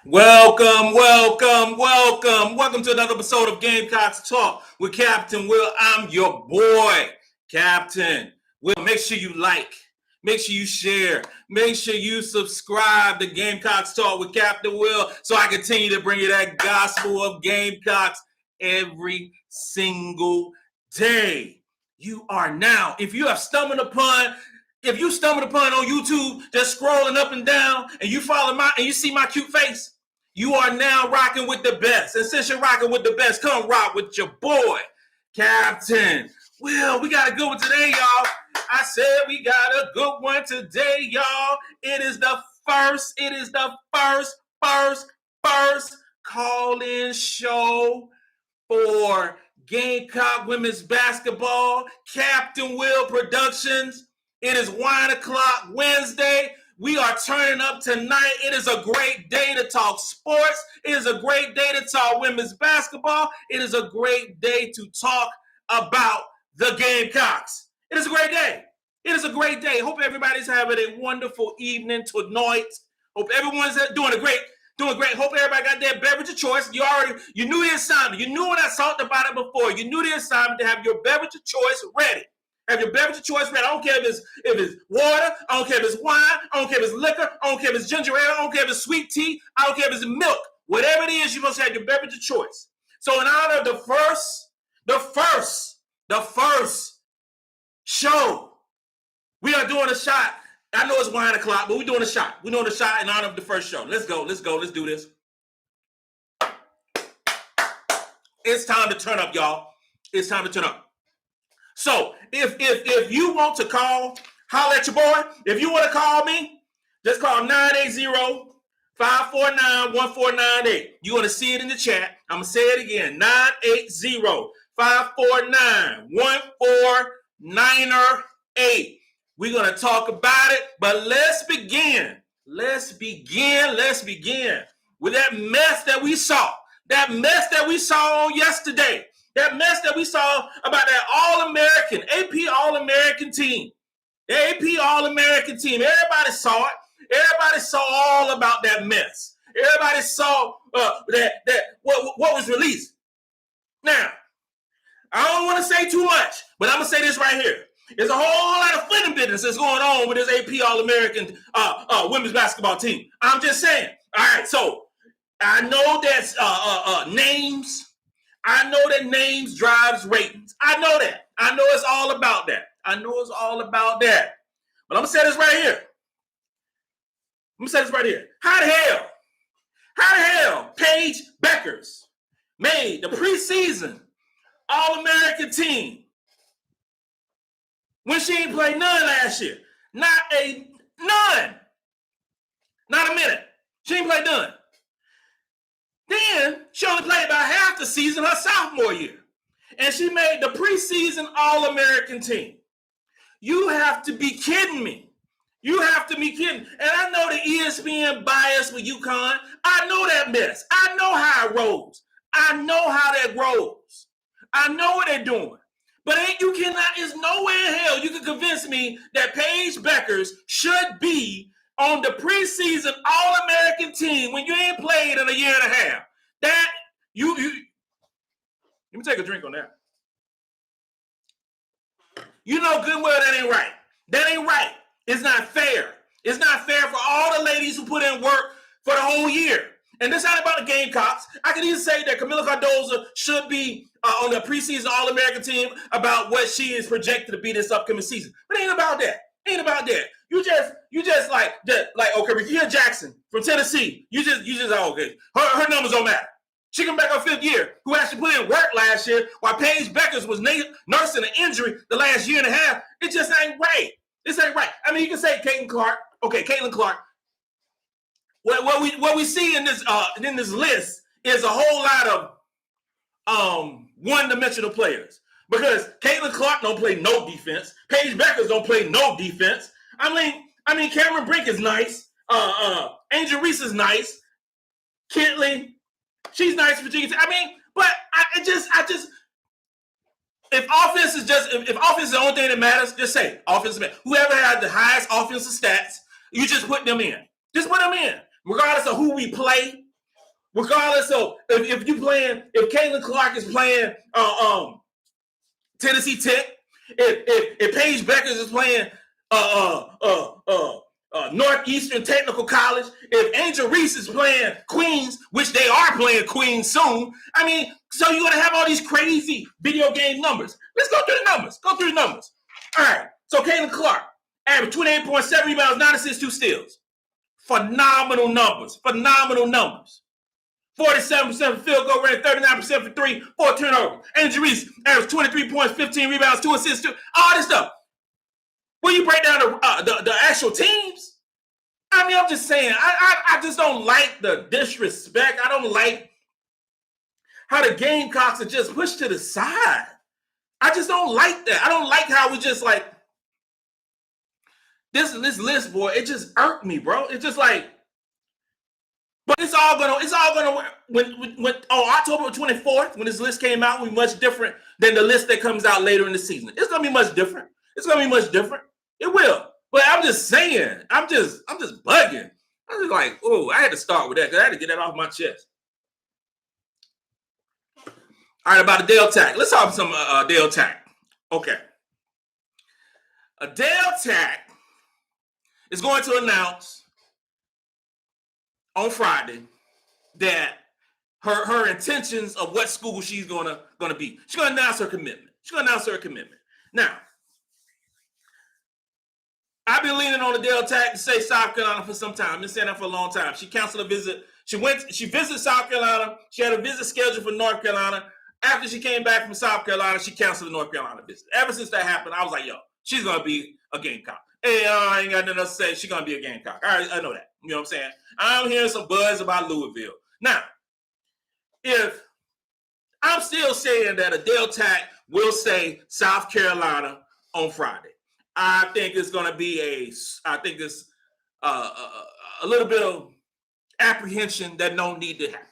Welcome to another episode of Gamecocks Talk with Captain Will. I'm your boy, Captain Will. Make sure you like, make sure you share, make sure you subscribe to Gamecocks Talk with Captain Will so I continue to bring you that gospel of Gamecocks every single day. You are now, if you stumbled upon on YouTube, just scrolling up and down, and you see my cute face, you are now rocking with the best. And since you're rocking with the best, come rock with your boy, Captain Will. We got a good one today, y'all. I said we got a good one today, y'all. It is the first call-in show for Gamecock Women's Basketball, Captain Will Productions. It is Wine O'Clock Wednesday. We are turning up tonight. It is a great day to talk sports. It is a great day to talk women's basketball. It is a great day to talk about the Gamecocks. It is a great day. It is a great day. Hope everybody's having a wonderful evening tonight. Hope everyone's doing great. Hope everybody got their beverage of choice. You knew the assignment. You knew when I talked about it before. You knew the assignment to have your beverage of choice ready. Have your beverage of choice ready. I don't care if it's water. I don't care if it's wine. I don't care if it's liquor. I don't care if it's ginger ale. I don't care if it's sweet tea. I don't care if it's milk. Whatever it is, you must have your beverage of choice. So in honor of the first show, we are doing a shot. I know it's Wine O'Clock, but we're doing a shot. We're doing a shot in honor of the first show. Let's go. Let's do this. It's time to turn up, y'all. It's time to turn up. So if you want to call, holler at your boy. If you want to call me, just call 980-549-1498. You're going to see it in the chat. I'm going to say it again. 980-549-1498. We're going to talk about it, but let's begin with that mess that we saw. That mess that we saw on yesterday. That mess that we saw about that All-American, AP All-American team. The AP All-American team. Everybody saw it. Everybody saw all about that mess. Everybody saw what was released. Now, I don't want to say too much, but I'm going to say this right here. There's a whole lot of funny business that's going on with this AP All-American women's basketball team. I'm just saying. All right, so I know that's names. I know that names drives ratings. I know that. I know it's all about that. But I'm going to say this right here. How the hell Paige Beckers made the preseason All-American team when she ain't played none last year? Not a minute. She ain't played none. Then she only played about half the season her sophomore year. And she made the preseason All-American team. You have to be kidding me. And I know the ESPN bias with UConn. I know that mess. I know how it rolls. I know how that rolls. I know what they're doing. But there's no way in hell you can convince me that Paige Beckers should be on the preseason All-American team when you ain't played in a year and a half. That you let me take a drink on that. You know good well that ain't right. That ain't right. It's not fair. It's not fair for all the ladies who put in work for the whole year. And this ain't about the Gamecocks. I can even say that Camila Cardoso should be on the preseason All-American team about what she is projected to be this upcoming season. But it ain't about that. You just like okay, Regina Jackson from Tennessee. You just okay. Her numbers don't matter. She come back her fifth year, who actually put in work last year, while Paige Beckers was nursing an injury the last year and a half. It just ain't right. This ain't right. I mean, you can say Caitlin Clark. Okay, Caitlin Clark. What we see in this list is a whole lot of one-dimensional players. Because Caitlin Clark don't play no defense. Paige Beckers don't play no defense. I mean, Cameron Brink is nice. Angel Reese is nice. Kentley, she's nice. Virginia. I mean, but I just if offense is the only thing that matters, just say offensive matters. Whoever had the highest offensive stats, you just put them in. Just put them in, regardless of who we play. Regardless of if Caitlin Clark is playing Tennessee Tech, if Paige Beckers is playing Northeastern Technical College, if Angel Reese is playing Queens, which they are playing Queens soon, I mean, so you're gonna have all these crazy video game numbers. Let's go through the numbers. All right. So Caitlin Clark averaged 28.7 rebounds, 9 assists, 2 steals. Phenomenal numbers. 47% field goal rate, 39% for 3, 4 turnovers. Angel Reese averaged 23 points, 15 rebounds, 2 assists, all this stuff. When you break down the actual teams, I mean, I'm just saying, I just don't like the disrespect. I don't like how the Gamecocks are just pushed to the side. I just don't like that. I don't like how we just like this list, boy. It just irked me, bro. It's just like, but it's all gonna when on October 24th, when this list came out, will be much different than the list that comes out later in the season. It's gonna be much different. It will. But I'm just saying, I'm just bugging. I'm just like, oh, I had to start with that because I had to get that off my chest. All right, about a Dale Tack. Let's talk some Dale Tack. Okay. Dale Tack is going to announce on Friday that her intentions of what school she's gonna be. She's gonna announce her commitment. Now, I've been leaning on the Dale Tack to say South Carolina for some time. I've been saying that for a long time. She canceled a visit. She visited South Carolina. She had a visit scheduled for North Carolina. After she came back from South Carolina, she canceled the North Carolina visit. Ever since that happened, I was like, yo, she's going to be a Gamecock. Hey, I ain't got nothing else to say. She's going to be a Gamecock. All right, I know that. You know what I'm saying? I'm hearing some buzz about Louisville. Now, if I'm still saying that a Dale Tack will say South Carolina on Friday, I think it's going to be a little bit of apprehension that don't need to happen.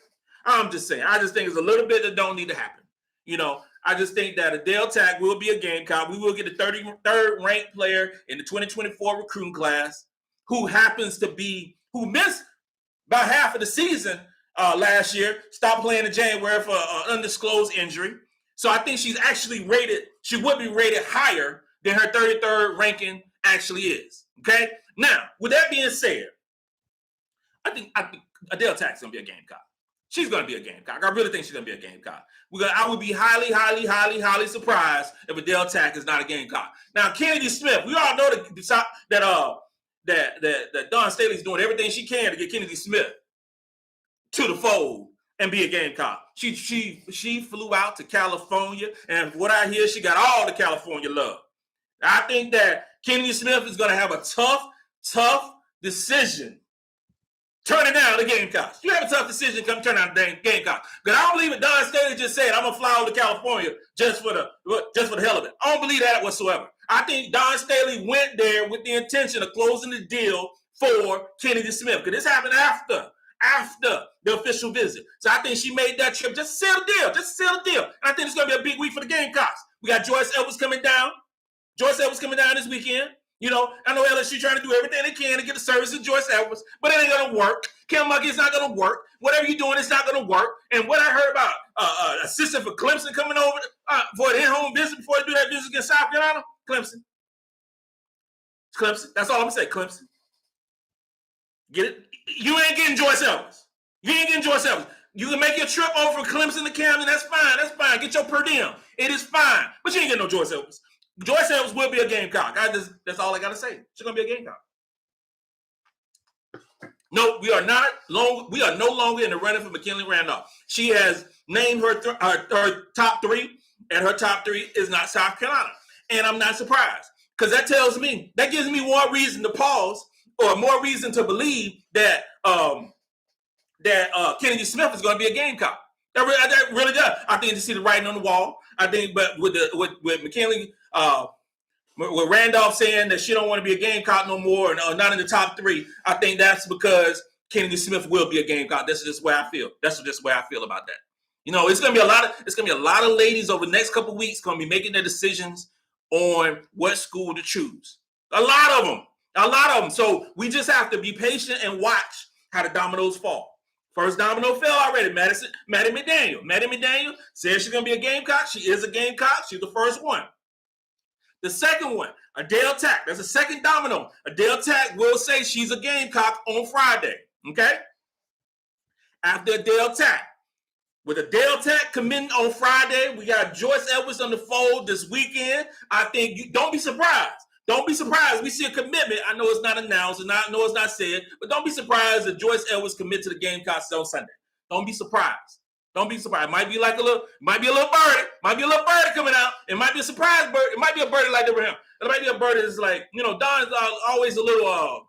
I'm just saying. I just think it's a little bit that don't need to happen. You know, I just think that a Dale Tack will be a Gamecock. We will get a 33rd ranked player in the 2024 recruiting class who missed about half of the season last year, stopped playing in January for an undisclosed injury. So I think she's actually she would be rated higher than her 33rd ranking actually is. Okay? Now, with that being said, I think Adele Tack's going to be a Gamecock. She's going to be a Gamecock. I really think she's going to be a Gamecock. I would be highly, highly, highly, highly surprised if Adele Tack is not a Gamecock. Now, Kennedy Smith, we all know that Dawn Staley is doing everything she can to get Kennedy Smith to the fold and be a Gamecock. She flew out to California, and from what I hear, she got all the California love. I think that Kennedy Smith is going to have a tough decision turning down the Gamecocks. You have a tough decision come turn down the Gamecocks. Because I don't believe it. Dawn Staley just said, I'm going to fly over to California just for the hell of it. I don't believe that whatsoever. I think Dawn Staley went there with the intention of closing the deal for Kennedy Smith. Because this happened after the official visit. So I think she made that trip just to seal the deal. And I think it's going to be a big week for the Gamecocks. We got Joyce Edwards coming down. This weekend. You know, I know LSU trying to do everything they can to get the service of Joyce Edwards, but it ain't going to work. Kim Mulkey is not going to work. Whatever you're doing, it's not going to work. And what I heard about assistant for Clemson coming over for an in-home visit before they do that visit against South Carolina, Clemson. That's all I'm going to say, Clemson. Get it? You ain't getting Joyce Edwards. You can make your trip over from Clemson to Camden. That's fine. Get your per diem. It is fine. But you ain't getting no Joyce Edwards. Joyce Edwards will be a Gamecock. That's all I got to say. She's going to be a Gamecock. No, we are no longer in the running for McKinley Randolph. She has named her top three, and her top three is not South Carolina. And I'm not surprised because that gives me more reason to pause or more reason to believe that Kennedy Smith is going to be a Gamecock. That really does. I think you see the writing on the wall. I think, but with McKinley, with Randolph saying that she don't want to be a Gamecock no more, and not in the top three, I think that's because Kennedy Smith will be a Gamecock. That's just the way I feel. That's just the way I feel about that. You know, it's gonna be a lot of ladies over the next couple of weeks gonna be making their decisions on what school to choose. A lot of them. So we just have to be patient and watch how the dominoes fall. First domino fell already. Maddie McDaniel says she's going to be a Gamecock. She is a Gamecock. She's the first one. The second one, Adele Tack. That's the second domino. Adele Tack will say she's a Gamecock on Friday. Okay? After Adele Tack. With Adele Tack committing on Friday, we got Joyce Edwards on the fold this weekend. I think don't be surprised. Don't be surprised. We see a commitment. I know it's not announced, and I know it's not said, but don't be surprised that Joyce Edwards commit to the Gamecocks on Sunday. Don't be surprised. Don't be surprised. It might be like a little birdie. Might be a little birdie coming out. It might be a surprise bird. It might be a birdie like Abraham. It might be a birdie that's like, Dawn's always a little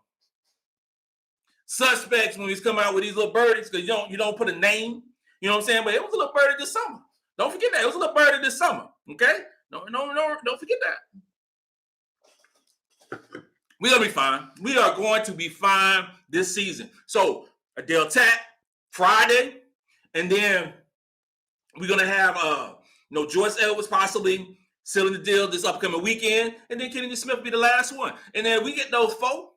suspects when he's coming out with these little birdies because you don't put a name. You know what I'm saying? But it was a little birdie this summer. Don't forget that. It was a little birdie this summer. Okay? No, don't forget that. We're going to be fine. We are going to be fine this season. So, Adele Tack, Friday, and then we're going to have Joyce Edwards possibly sealing the deal this upcoming weekend, and then Kennedy Smith will be the last one. And then we get those four.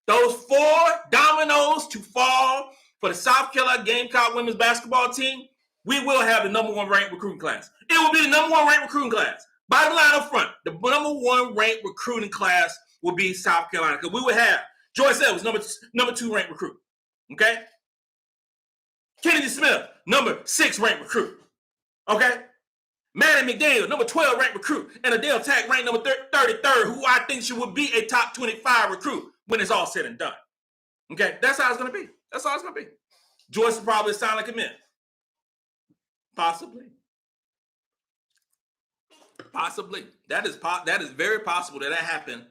Those four dominoes to fall for the South Carolina Gamecock women's basketball team. We will have the number one ranked recruiting class. It will be the number one ranked recruiting class. Bottom line up front, the number one ranked recruiting class will be South Carolina because we will have Joyce Edwards, number 2 ranked recruit. Okay? Kennedy Smith, number 6 ranked recruit. Okay? Maddie McDaniel, number 12 ranked recruit. And Adele Tack ranked number 33rd, who I think she would be a top 25 recruit when it's all said and done. Okay? That's how it's going to be. That's all it's going to be. Joyce will probably sign a commit. Possibly. That is very possible that happened.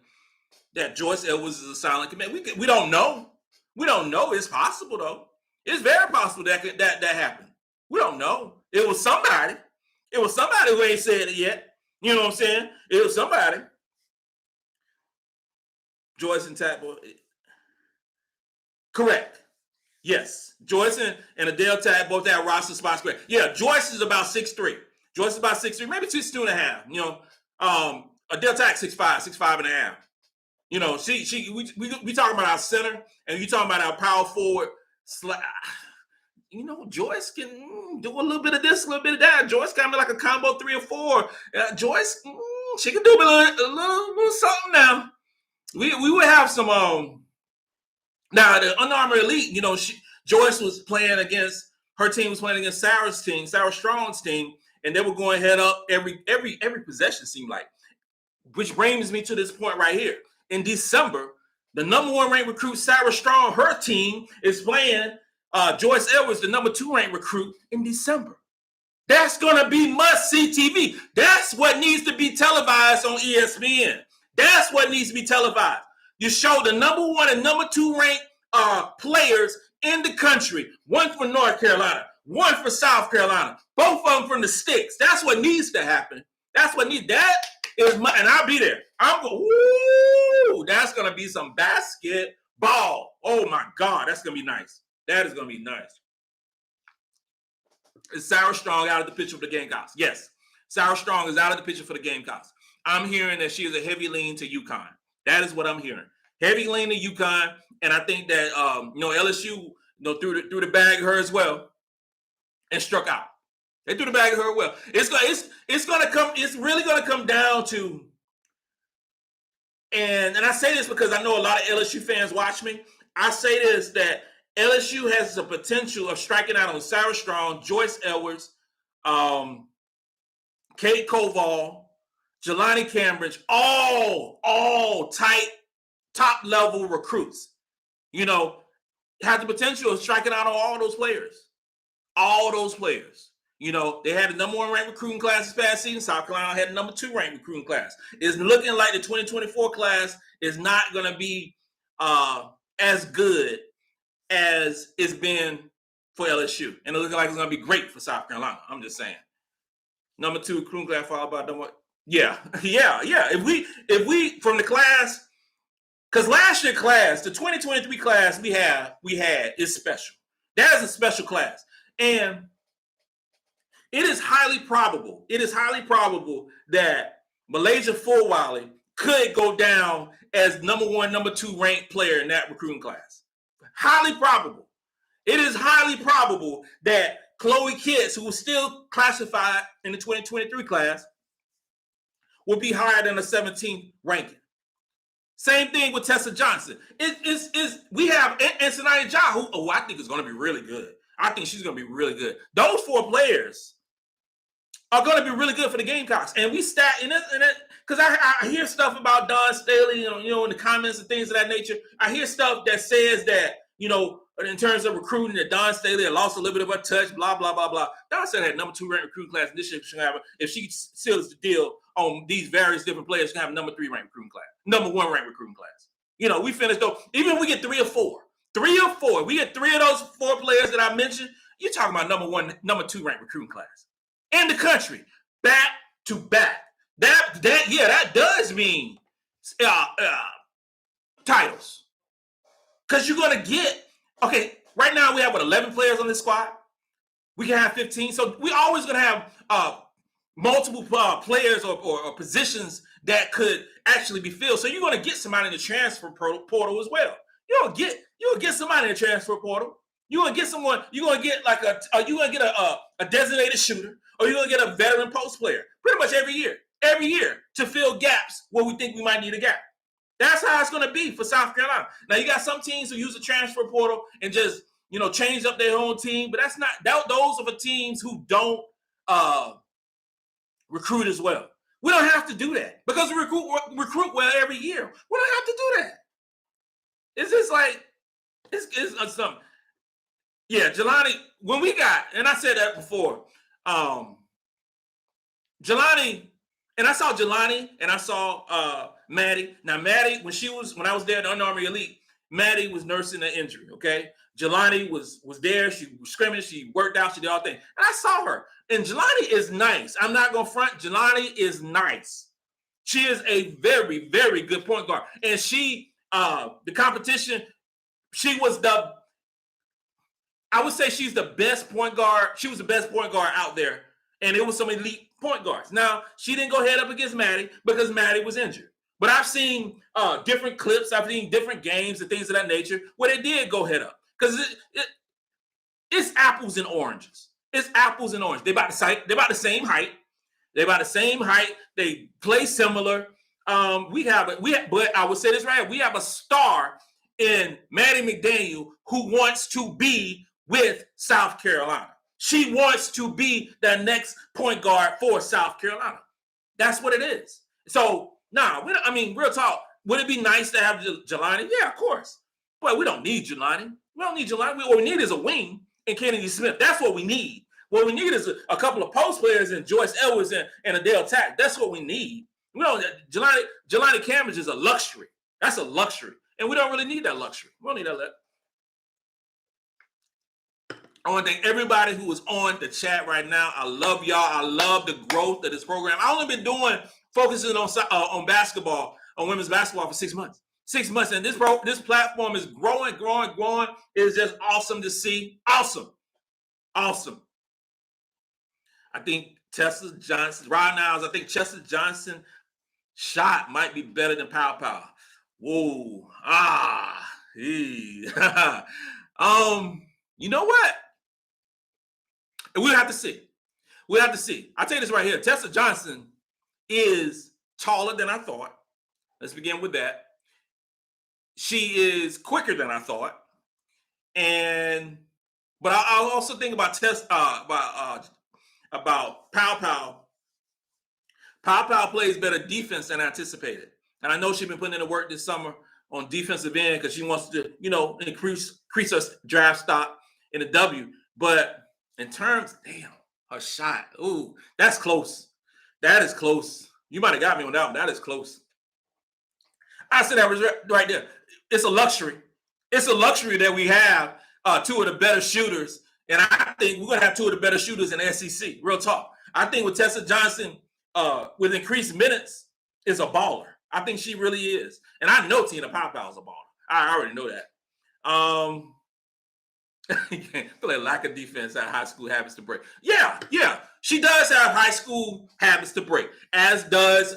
That Joyce Edwards is a silent commit. We don't know. We don't know. It's possible though. It's very possible that happened. We don't know. It was somebody. It was somebody who ain't said it yet. You know what I'm saying? It was somebody. Joyce and Tack. Correct. Yes. Joyce and Adele Tack both have roster spots correct. Yeah, Joyce is about 6'3". Joyce is about 6'3", maybe 2.5. Adele Tack 6'5", 6'5.5". We talking about our center, and you talking about our power forward. Joyce can do a little bit of this, a little bit of that. Joyce kind of like a combo 3 or 4. Joyce, she can do a little something now. We would have some. Now the Under Armour Elite, Joyce was playing against her team was playing against Sarah Strong's team. And they were going head up every possession, seemed like. Which brings me to this point right here. In December, the number 1 ranked recruit, Sarah Strong, her team is playing Joyce Edwards, the number 2 ranked recruit, in December. That's going to be must-see TV. That's what needs to be televised on ESPN. That's what needs to be televised. You show the number 1 and number 2 ranked players in the country. One for North Carolina, one for South Carolina. Both of them from the sticks. That's what needs to happen. That is and I'll be there. I'm going, ooh, that's going to be some basketball. Oh my God, that's going to be nice. That is going to be nice. Is Sarah Strong out of the picture for the Gamecocks? Yes. Sarah Strong is out of the picture for the Gamecocks. I'm hearing that she is a heavy lean to UConn. That is what I'm hearing. Heavy lean to UConn. And I think that, LSU, threw the bag at her as well and struck out. They threw the bag at her well. It's really gonna come down to, and I say this because I know a lot of LSU fans watch me. I say this, that LSU has the potential of striking out on Sarah Strong, Joyce Edwards, Kate Koval, Jelani Cambridge, all tight, top level recruits. Have the potential of striking out on all those players. All those players. They had the number 1 ranked recruiting class this past season. South Carolina had the number 2 ranked recruiting class. It's looking like the 2024 class is not going to be as good as it's been for LSU. And it's looking like it's going to be great for South Carolina. I'm just saying. Number 2 recruiting class followed by number. Yeah. If we from the class, because last year class, the 2023 class we had is special. That is a special class. And it is highly probable that Malaysia Fulwiley could go down as number 1, number 2 ranked player in that recruiting class. Highly probable. It is highly probable that Chloe Kitts, who was still classified in the 2023 class, will be higher than a 17th ranking. Same thing with Tessa Johnson. We have Sanaya Ja, who I think is going to be really good. I think she's going to be really good. Those 4 players are going to be really good for the Gamecocks. And we stat in it because I hear stuff about Dawn Staley, in the comments and things of that nature. I hear stuff that says that, in terms of recruiting, that Dawn Staley had lost a little bit of her touch, blah, blah, blah, blah. Dawn Staley had number 2 ranked recruiting class, and this year she's going to have, if she seals the deal on these various different players, she's going to have number 3 ranked recruiting class, number 1 ranked recruiting class. We finished, though, even if we get 3 or 4, we get 3 of those 4 players that I mentioned, you're talking about number 1, number 2 ranked recruiting class in the country, back to back. That does mean titles. Because you're going to get, right now we have, 11 players on this squad? We can have 15. So we're always going to have multiple players or positions that could actually be filled. So you're going to get somebody in the transfer portal as well. You'll get somebody in the transfer portal. You're going to get someone, you're going to get a designated shooter, or you're going to get a veteran post player pretty much every year to fill gaps where we think we might need a gap. That's how it's going to be for South Carolina. Now, you got some teams who use the transfer portal and just, change up their own team, but those are the teams who don't recruit as well. We don't have to do that because we recruit well every year. We don't have to do that. It's just like, it's something. Yeah, Jelani, when we got, and I said that before, Jelani, and I saw Jelani and I saw Maddie. Now, Maddie, when I was there at the Under Armour Elite, Maddie was nursing an injury, okay? Jelani was there. She was scrimmaged. She worked out. She did all things. And I saw her. And Jelani is nice. I'm not going to front. Jelani is nice. She is a very, very good point guard. And she, the competition, I would say she's the best point guard. She was the best point guard out there. And it was some elite point guards. Now, she didn't go head up against Maddie because Maddie was injured. But I've seen different clips. I've seen different games and things of that nature where they did go head up. Because it's apples and oranges. It's apples and oranges. They're about the same height. They play similar. But I would say this right. We have a star in Maddie McDaniel who wants to be with South Carolina. She wants to be the next point guard for South Carolina. That's what it is. So, real talk. Would it be nice to have Jelani? Yeah, of course. But we don't need Jelani. We don't need Jelani. What we need is a wing and Kennedy Smith. That's what we need. What we need is a couple of post players and Joyce Edwards and Adele Tack. That's what we need. We don't. Jelani Cambridge is a luxury. That's a luxury. And we don't really need that luxury. We don't need that. I want to thank everybody who is on the chat right now. I love y'all. I love the growth of this program. I've only been focusing on basketball, on women's basketball for 6 months. 6 months, and this platform is growing. It is just awesome to see. Awesome. I think Tessa Johnson, right now, I think Tessa Johnson shot might be better than Pow. Whoa. You know what? We'll have to see. I'll tell you this right here. Tessa Johnson is taller than I thought. Let's begin with that. She is quicker than I thought. But I also think about about Pow. Pow plays better defense than anticipated. And I know she's been putting in the work this summer on defensive end because she wants to, increase her draft stock in the W. But in terms, her shot, that's close. That is close. You might have got me on that one. That is close. I said that was right there. It's a luxury. It's a luxury that we have 2 of the better shooters. And I think we're going to have 2 of the better shooters in the SEC. Real talk. I think with Tessa Johnson, with increased minutes, is a baller. I think she really is. And I know Tina Pow is a baller. I already know that. I feel like lack of defense at high school habits to break. Yeah. She does have high school habits to break, as does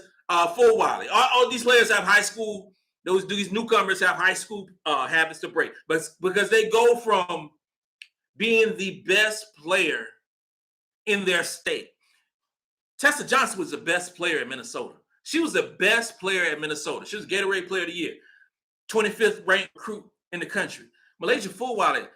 Full Wiley. All these players have high school. These newcomers have high school habits to break, but because they go from being the best player in their state. Tessa Johnson was the best player at Minnesota. She was the best player at Minnesota. She was Gatorade Player of the Year, 25th ranked recruit in the country. Malaysia Fulwiley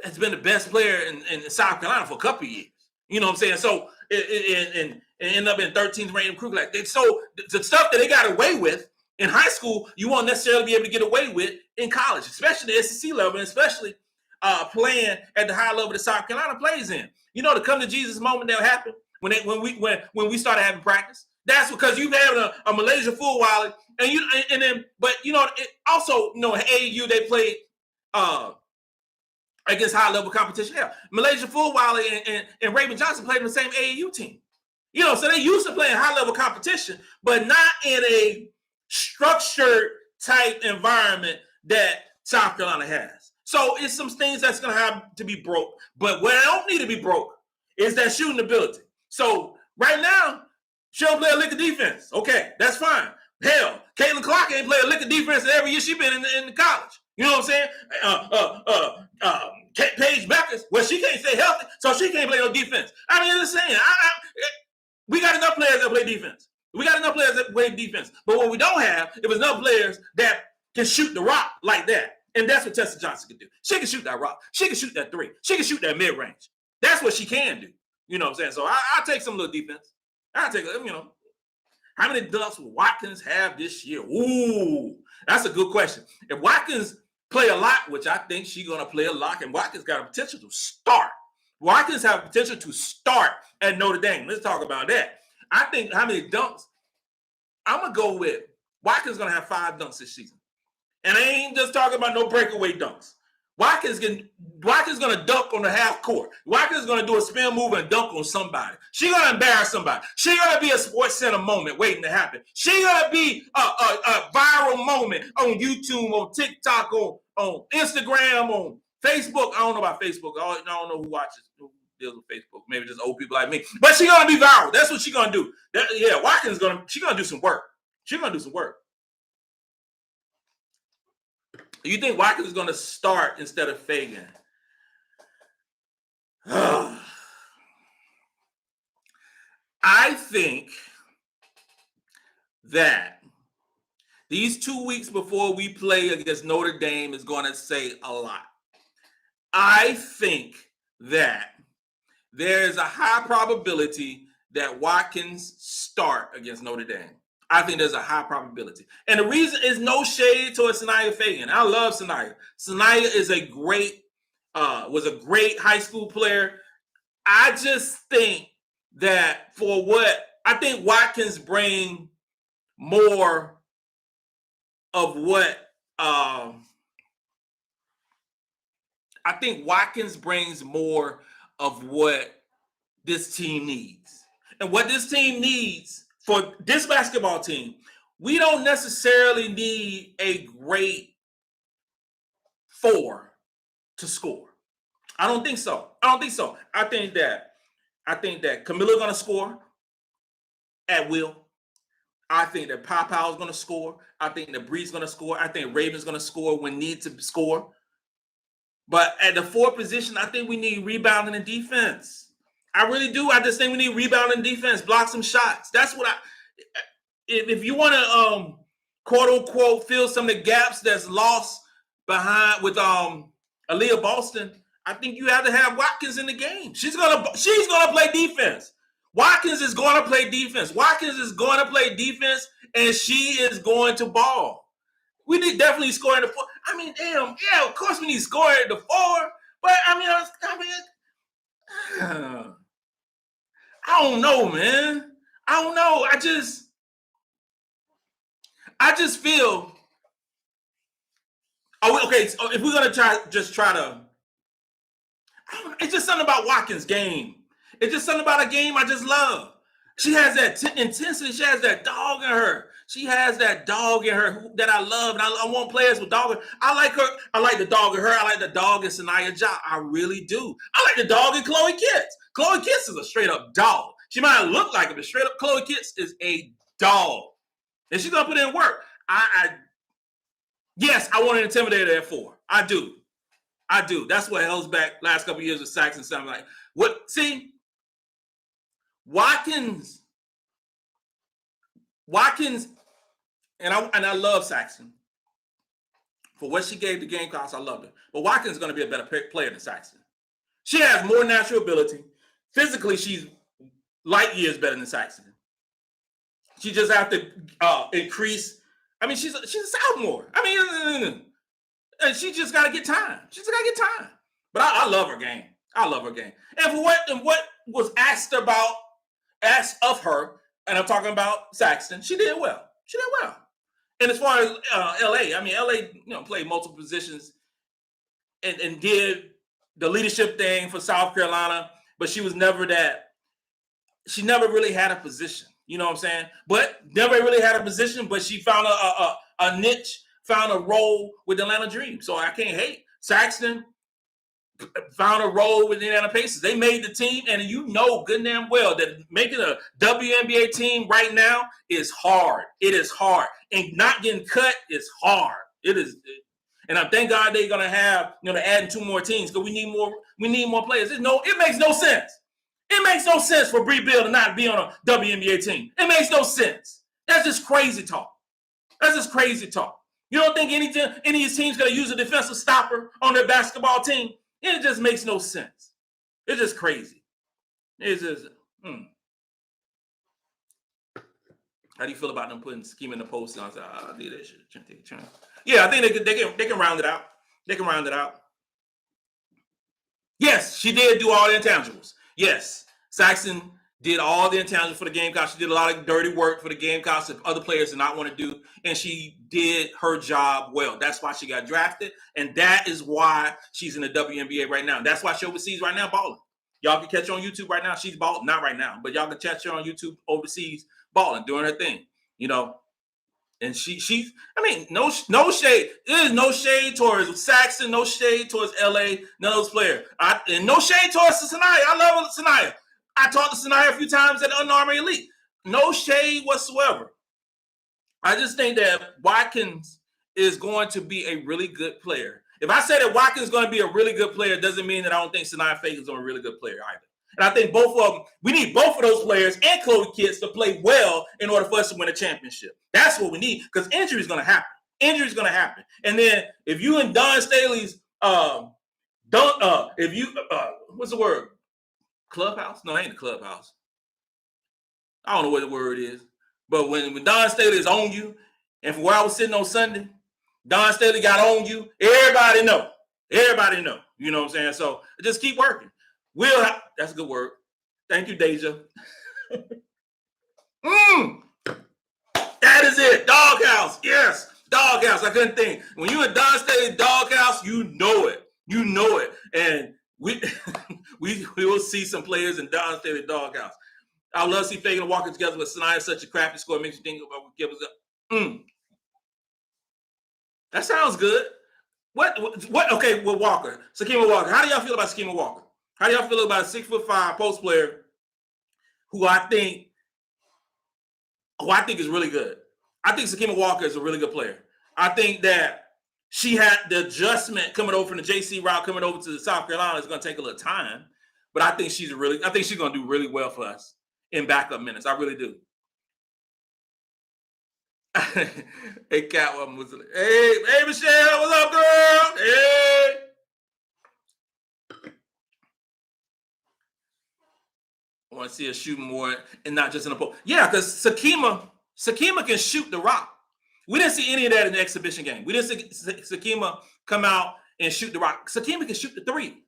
has been the best player in South Carolina for a couple of years. You know what I'm saying? So, and end up in 13th ranked recruit like that. So the stuff that they got away with in high school, you won't necessarily be able to get away with in college, especially the SEC level, and especially playing at the high level that South Carolina plays in. You know, the come to Jesus moment that'll happen when we started having practice. That's because you've had a Malaysia Fulwiley, but also at AAU they played against high level competition. Yeah, Malaysia Fulwiley and Raven Johnson played in the same AAU team. So they used to play in high level competition, but not in a structured type environment that South Carolina has. So it's some things that's going to have to be broke. But what I don't need to be broke is that shooting ability. So right now, she don't play a lick of defense. Okay, that's fine. Hell, Caitlin Clark ain't played a lick of defense every year she's been in college. You know what I'm saying? Paige Beckers, well, she can't stay healthy, so she can't play no defense. I mean, I'm just saying, we got enough players that play defense. But what we don't have is enough players that can shoot the rock like that. And that's what Tessa Johnson can do. She can shoot that rock. She can shoot that three. She can shoot that mid-range. That's what she can do. You know what I'm saying? So I'll take some little defense. I'll take, how many dunks will Watkins have this year? Ooh, that's a good question. If Watkins play a lot, which I think she's going to play a lot, and Watkins got a potential to start. Watkins have a potential to start at Notre Dame. Let's talk about that. I think how many dunks? I'm going to go with Watkins going to have 5 dunks this season. And I ain't just talking about no breakaway dunks. Watkins going to dunk on the half court. Watkins going to do a spin move and dunk on somebody. She going to embarrass somebody. She going to be a Sports Center moment waiting to happen. She going to be a viral moment on YouTube, on TikTok, on Instagram, on Facebook. I don't know about Facebook. I don't know who deals with Facebook. Maybe just old people like me. But she going to be viral. That's what she going to do. Watkins she going to do some work. She's going to do some work. You think Watkins is going to start instead of Fagan? I think that these 2 weeks before we play against Notre Dame is going to say a lot. I think that there is a high probability that Watkins start against Notre Dame. I think there's a high probability. And the reason is no shade towards Sanaya Fagan. I love Sanaya. Sanaya is was a great high school player. I just think that I think Watkins bring more of what I think Watkins brings more of what this team needs. And what this team needs for this basketball team, we don't necessarily need a great 4 to score. I don't think so. I think that Camilla's going to score at will. I think that Papa's going to score. I think that Bree's going to score. I think Raven's going to score when need to score. But at the 4 position, I think we need rebounding and defense. I really do. I just think we need rebounding and defense, block some shots. That's what if you want to quote unquote fill some of the gaps that's lost behind with Aaliyah Boston, I think you have to have Watkins in the game. She's gonna play defense. Watkins is going to play defense. Watkins is going to play defense, and she is going to ball. We need definitely score in the 4. I mean, damn, yeah, of course we need score in the 4. But I don't know, man. I don't know. I just feel. Okay. So if we're gonna try to, it's just something about Watkins' game. It's just something about a game I just love. She has that intensity. She has that dog in her. She has that dog in her that I love, and I want players with dog. I like her. I like the dog in her. I like the dog in Sanaya Ja. I really do. I like the dog in Chloe Kitts. Chloe Kitts is a straight up dog. She might not look like it, but straight up Chloe Kitts is a dog. And she's going to put in work. Yes, I want to intimidate her at 4. I do. I do. That's what holds back last couple of years with sacks and stuff like what. See, Watkins, and I love Saxon for what she gave the Gamecocks. I loved it, but Watkins is going to be a better player than Saxon. She has more natural ability. Physically, she's light years better than Saxon. She just have to increase. I mean, she's a sophomore. I mean, and she just got to get time. She's got to get time. But I love her game. I love her game. And for what was asked of her, and I'm talking about Saxton, she did well. She did well. And as far as LA, I mean, LA, played multiple positions and did the leadership thing for South Carolina, but she was never that. She never really had a position. You know what I'm saying? But never really had a position, but she found a niche, found a role with the Atlanta Dream. So I can't hate. Saxton found a role with the Indiana Pacers. They made the team, and you know good and damn well that making a WNBA team right now is hard. It is hard. And not getting cut is hard. It is. And I thank God they're going to have, they're adding 2 more teams because we need more players. It makes no sense. It makes no sense for Bree Bill to not be on a WNBA team. It makes no sense. That's just crazy talk. That's just crazy talk. You don't think any of these teams going to use a defensive stopper on their basketball team? It just makes no sense. It's just crazy. It's just, How do you feel about them putting scheme in the post? And I was like, I think they should. Yeah, I think they can round it out. They can round it out. Yes, she did do all the intangibles. Yes, Saxon did all the intangibles for the Gamecocks. She did a lot of dirty work for the Gamecocks that other players did not want to do, and she did her job well. That's why she got drafted, and that is why she's in the WNBA right now. That's why she's overseas right now balling. Y'all can catch her on YouTube right now. She's balling, not right now, but y'all can catch her on YouTube overseas balling, doing her thing, And she's, no shade. There's no shade towards Saxon, no shade towards LA, none of those players. And no shade towards Sanaya. I love Sanaya. I talked to Sanaya a few times at the Under Armour Elite. No shade whatsoever. I just think that Watkins is going to be a really good player. If I say that Watkins is going to be a really good player, it doesn't mean that I don't think Sanaya Fagan is a really good player either. And I think both of them, we need both of those players and Chloe Kitts to play well in order for us to win a championship. That's what we need, because injury is going to happen. Injury is going to happen. And then if you and Dawn Staley's, what's the word? Clubhouse? No, it ain't the clubhouse. I don't know what the word is. But when Dawn Staley is on you, and from where I was sitting on Sunday, Dawn Staley got on you, everybody know. Everybody know. You know what I'm saying? So just keep working. That's a good word. Thank you, Deja. That is it. Doghouse. Yes. Doghouse. I couldn't think. When you in Dawn Staley Doghouse, you know it. You know it. And we will see some players in Dawn Staley Doghouse. I love to see Fagan and Walker together with Sanaya. Such a crafty score. Makes you think about what gives up. That sounds good. What? Okay, with Walker. Sakima Walker. How do y'all feel about Sakima Walker? How do y'all feel about a 6'5" post player who I think is really good? I think Sakima Walker is a really good player. I think that she had the adjustment coming over from the JC route, coming over to the South Carolina is going to take a little time, but I think she's going to do really well for us in backup minutes. I really do. Hey, Catwoman was hey Michelle, what's up, girl? Hey. I want to see her shooting more and not just in a post. Yeah, because Sakima can shoot the rock. We didn't see any of that in the exhibition game. We didn't see Sakima come out and shoot the rock. Sakima can shoot the 3.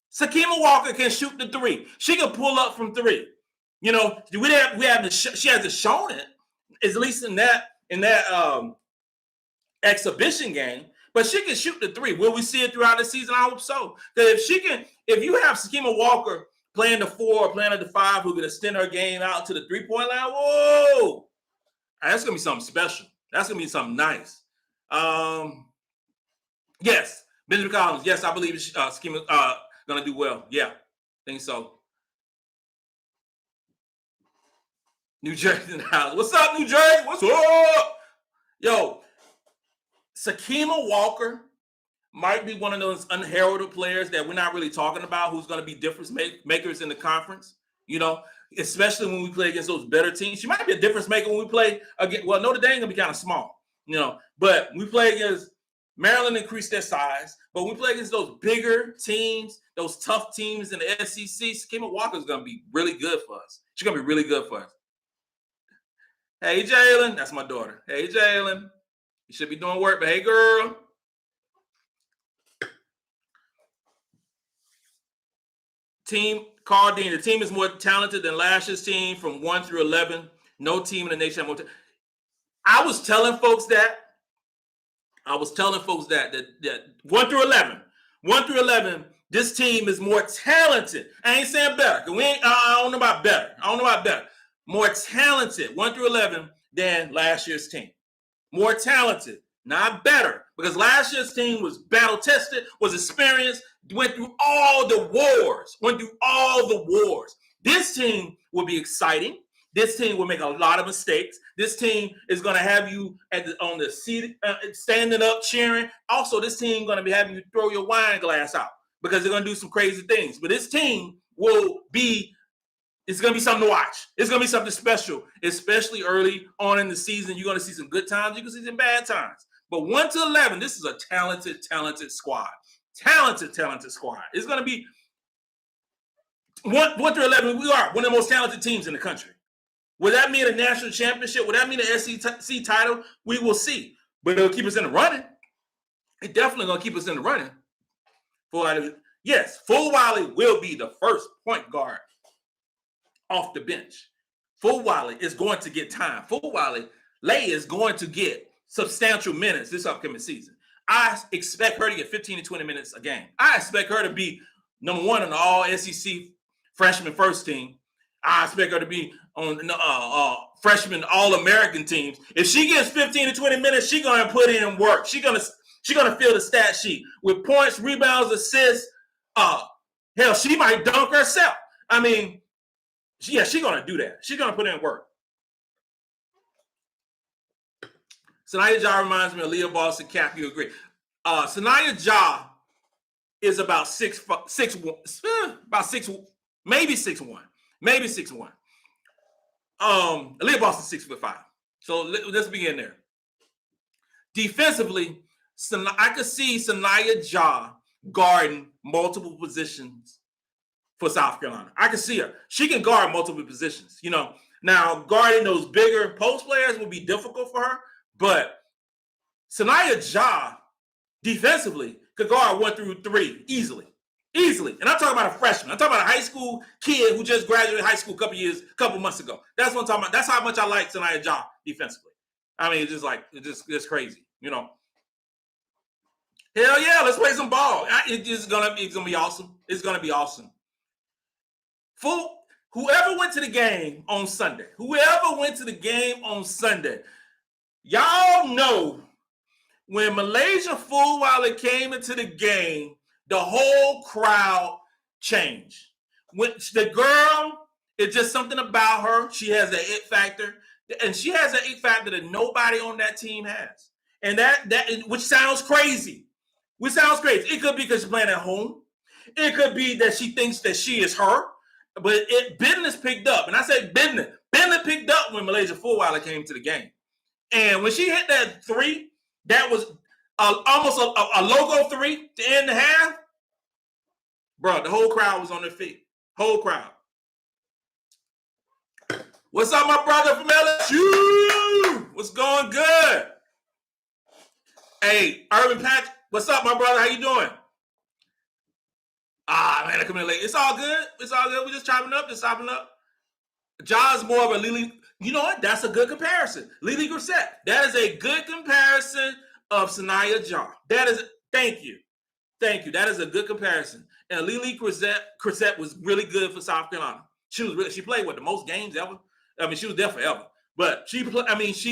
Sakima Walker can shoot the 3. She can pull up from 3. She hasn't shown it, at least in that exhibition game, but she can shoot the 3. Will we see it throughout the season? I hope so. Because if you have Sakima Walker playing the 4 or playing the 5 who can extend her game out to the 3-point line, whoa, that's going to be something special. That's going to be something nice. Yes, Benjamin Collins. Yes, I believe Sakima going to do well. Yeah, I think so. New Jersey in the house. What's up, New Jersey? What's up? Yo, Sakima Walker might be one of those unheralded players that we're not really talking about who's going to be difference makers in the conference, especially when we play against those better teams. She might be a difference maker when we play against, well, Notre Dame going to be kind of small, but we play against Maryland, increase their size, but we play against those bigger teams, those tough teams in the SEC. Kima Walker's going to be really good for us. She's going to be really good for us. Hey, Jalen. That's my daughter. Hey, Jalen. You should be doing work, but hey, girl. Team Cardine. The team is more talented than last year's team from 1 through 11. No team in the nation. I was telling folks that. That 1 through 11. 1 through 11, this team is more talented. I ain't saying better. I don't know about better. More talented, 1 through 11, than last year's team. More talented, not better. Because last year's team was battle-tested, was experienced, went through all the wars. This team will be exciting. This team will make a lot of mistakes. This team is going to have you on the seat, standing up, cheering. Also, this team is going to be having you throw your wine glass out because they're going to do some crazy things. But this team it's going to be something to watch. It's going to be something special, especially early on in the season. You're going to see some good times. You're going to see some bad times. But 1 to 11, this is a talented squad. Talented squad. It's going to be 1 through 11. We are one of the most talented teams in the country. Would that mean a national championship? Would that mean an SEC title? We will see. But it'll keep us in the running. It's definitely going to keep us in the running. Yes, Fulwiley will be the first point guard off the bench. Fulwiley is going to get time. Lay is going to get substantial minutes this upcoming season. I expect her to get 15 to 20 minutes a game. I expect her to be number one on the all-SEC freshman first team. I expect her to be on freshman all-American teams. If she gets 15 to 20 minutes, she's going to put in work. She's going to fill the stat sheet with points, rebounds, assists. Hell, she might dunk herself. I mean, she's going to do that. She's going to put in work. Sanaya Ja reminds me of Leah Boston. Cap, you agree? Sanaya Ja is about 6'1", maybe 6'1". Leah Boston 6'5". So let's begin there. Defensively, I could see Sanaya Ja guarding multiple positions for South Carolina. I can see her. She can guard multiple positions. Now guarding those bigger post players will be difficult for her, but Sanaya Ja defensively could guard 1 through 3 easily. And I'm talking about a freshman. I'm talking about a high school kid who just graduated high school a couple months ago. That's what I'm talking about. That's how much I like Sanaya Ja defensively. I mean, it's crazy, Hell yeah, let's play some ball. It's gonna be awesome. It's gonna be awesome. Whoever went to the game on Sunday, y'all know when Malaysia Fulwiley came into the game, the whole crowd changed. When the girl, it's just something about her. She has an it factor, and she has an it factor that nobody on that team has, and that which sounds crazy. It could be because she's playing at home. It could be that she thinks that she is her. But business picked up, and I say business. Business picked up when Malaysia Fulwiley came to the game, and when she hit that 3, that was almost a logo 3 to end the half. Bro, the whole crowd was on their feet. Whole crowd. What's up, my brother from LSU? What's going good? Hey, Urban Patch. What's up, my brother? How you doing? Man, I come in late. It's all good. We're just chopping up. Ja's more of a Lily. You know what? That's a good comparison. Lily Grissett. That is a good comparison of Sanaya Ja. Thank you. That is a good comparison. And Lily Grissett was really good for South Carolina. She played the most games ever. I mean, she was there forever. But she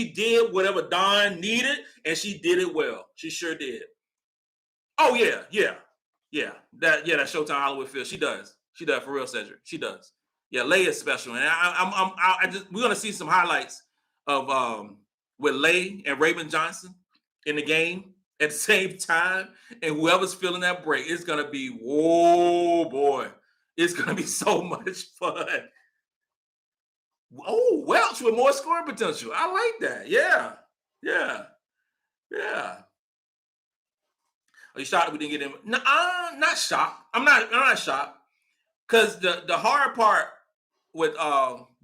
did whatever Dawn needed, and she did it well. She sure did. Oh yeah. That Showtime Hollywood Field. She does for real, Cedric. She does. Yeah, Lay is special, and we're gonna see some highlights of with Lay and Raven Johnson in the game, at the same time, and whoever's feeling that break, it's gonna be, whoa boy, it's gonna be so much fun. Oh, Welch with more scoring potential. I like that. Yeah, yeah, yeah. Are you shocked we didn't get him? No, not shocked. I'm not shocked because the hard part with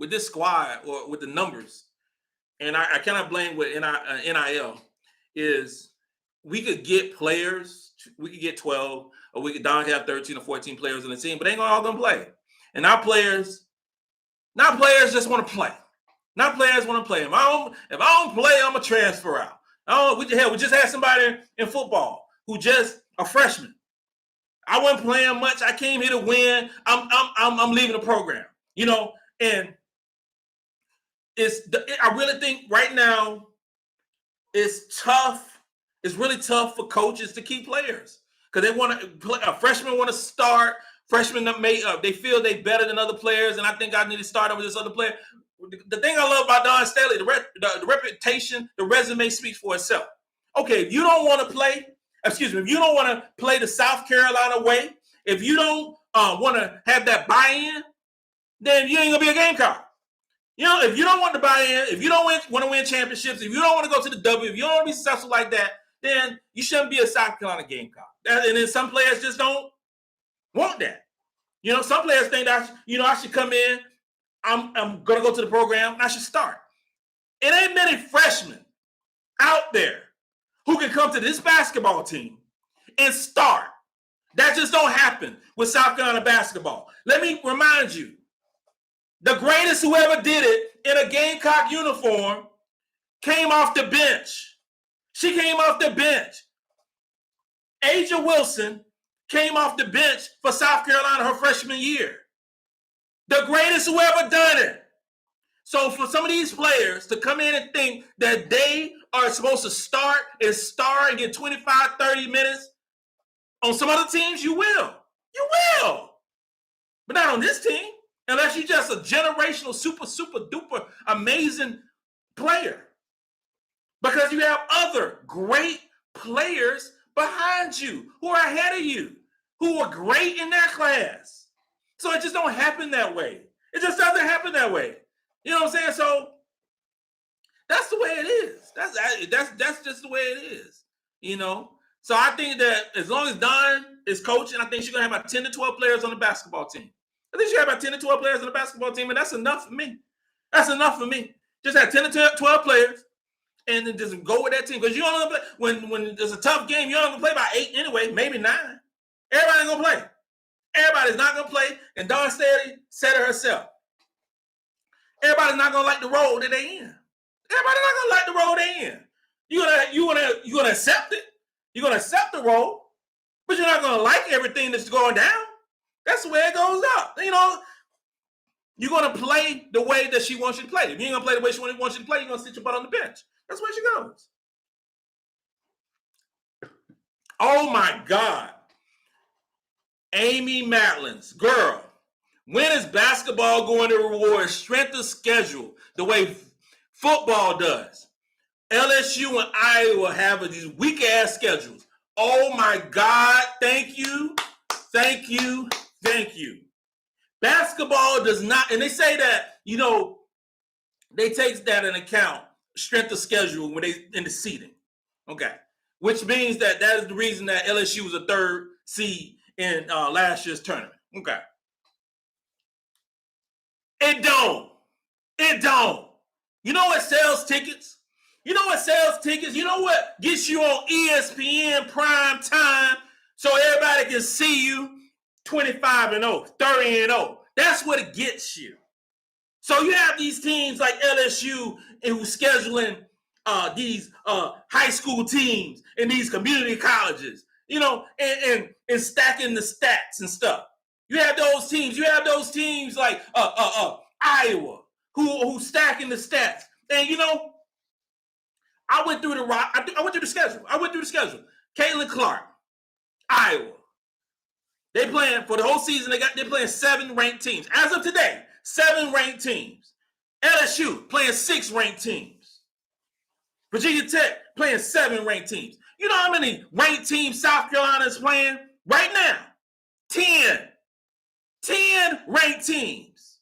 this squad or with the numbers, and I cannot blame with NIL is we could get players, we could get 12, or we could down have 13 or 14 players in the team, but they ain't all gonna play. And our players, not players just want to play. Not players want to play. If I don't play, I'm a transfer out. We just had somebody in football who just a freshman. I wasn't playing much. I came here to win. I'm leaving the program. And I really think right now it's tough. It's really tough for coaches to keep players because they want to play. A freshman want to start. Freshmen that they feel they better than other players, and I think I need to start over this other player. The thing I love about Dawn Staley, the reputation, the resume speaks for itself. Okay, if you don't want to play, if you don't want to play the South Carolina way, if you don't want to have that buy-in, then you ain't gonna be a Gamecock. If you don't want to buy in, if you don't want to win championships, if you don't want to go to the W, if you don't want to be successful like that, then you shouldn't be a South Carolina Gamecock. And then some players just don't want that. Some players think that I should come in. I'm gonna go to the program and I should start. It ain't many freshmen out there who can come to this basketball team and start. That just don't happen with South Carolina basketball. Let me remind you, the greatest who ever did it in a Gamecock uniform came off the bench. She came off the bench. Aja Wilson came off the bench for South Carolina her freshman year. The greatest who ever done it. So for some of these players to come in and think that they are supposed to start and get 25, 30 minutes, on some other teams, you will. You will. But not on this team, unless you're just a generational, super, super duper amazing player. Because you have other great players behind you who are ahead of you, who are great in their class. So it just don't happen that way. It just doesn't happen that way. You know what I'm saying? So that's the way it is. That's just the way it is. So I think that as long as Dawn is coaching, I think she's gonna have about 10 to 12 players on the basketball team. I think she have about 10 to 12 players on the basketball team, and that's enough for me. That's enough for me. Just have 10 to 12 players, and then just go with that team. Because you only play when there's a tough game, you're only gonna play by 8 anyway, maybe 9. Everybody ain't gonna play. Everybody's not going to play, and Dawn Staley said it herself. Everybody's not going to like the role that they in. Everybody's not going to like the role they in. You're gonna accept it. You're going to accept the role, but you're not going to like everything that's going down. That's the way it goes up. You're going to play the way that she wants you to play. If you ain't going to play the way she wants you to play, you're going to sit your butt on the bench. That's where she goes. Oh, my God. Amy Madlins, girl, when is basketball going to reward strength of schedule the way football does? LSU and Iowa have these weak-ass schedules. Oh, my God. Thank you. Thank you. Thank you. Basketball does not, and they say that, they take that into account, strength of schedule when they in the seeding. Okay. Which means that is the reason that LSU was a 3rd seed in last year's tournament. Okay. It don't. You know what sells tickets? You know what gets you on ESPN prime time so everybody can see you 25-0, 30-0. That's what it gets you. So you have these teams like LSU who's scheduling these high school teams in these community colleges, and stacking the stats and stuff. You have those teams like Iowa who stacking the stats. And I went through the schedule. Caitlin Clark, Iowa. They playing for the whole season. They're playing 7 ranked teams. As of today, 7 ranked teams. LSU playing 6 ranked teams. Virginia Tech playing 7 ranked teams. You know how many ranked teams South Carolina is playing right now? 10. 10 ranked teams.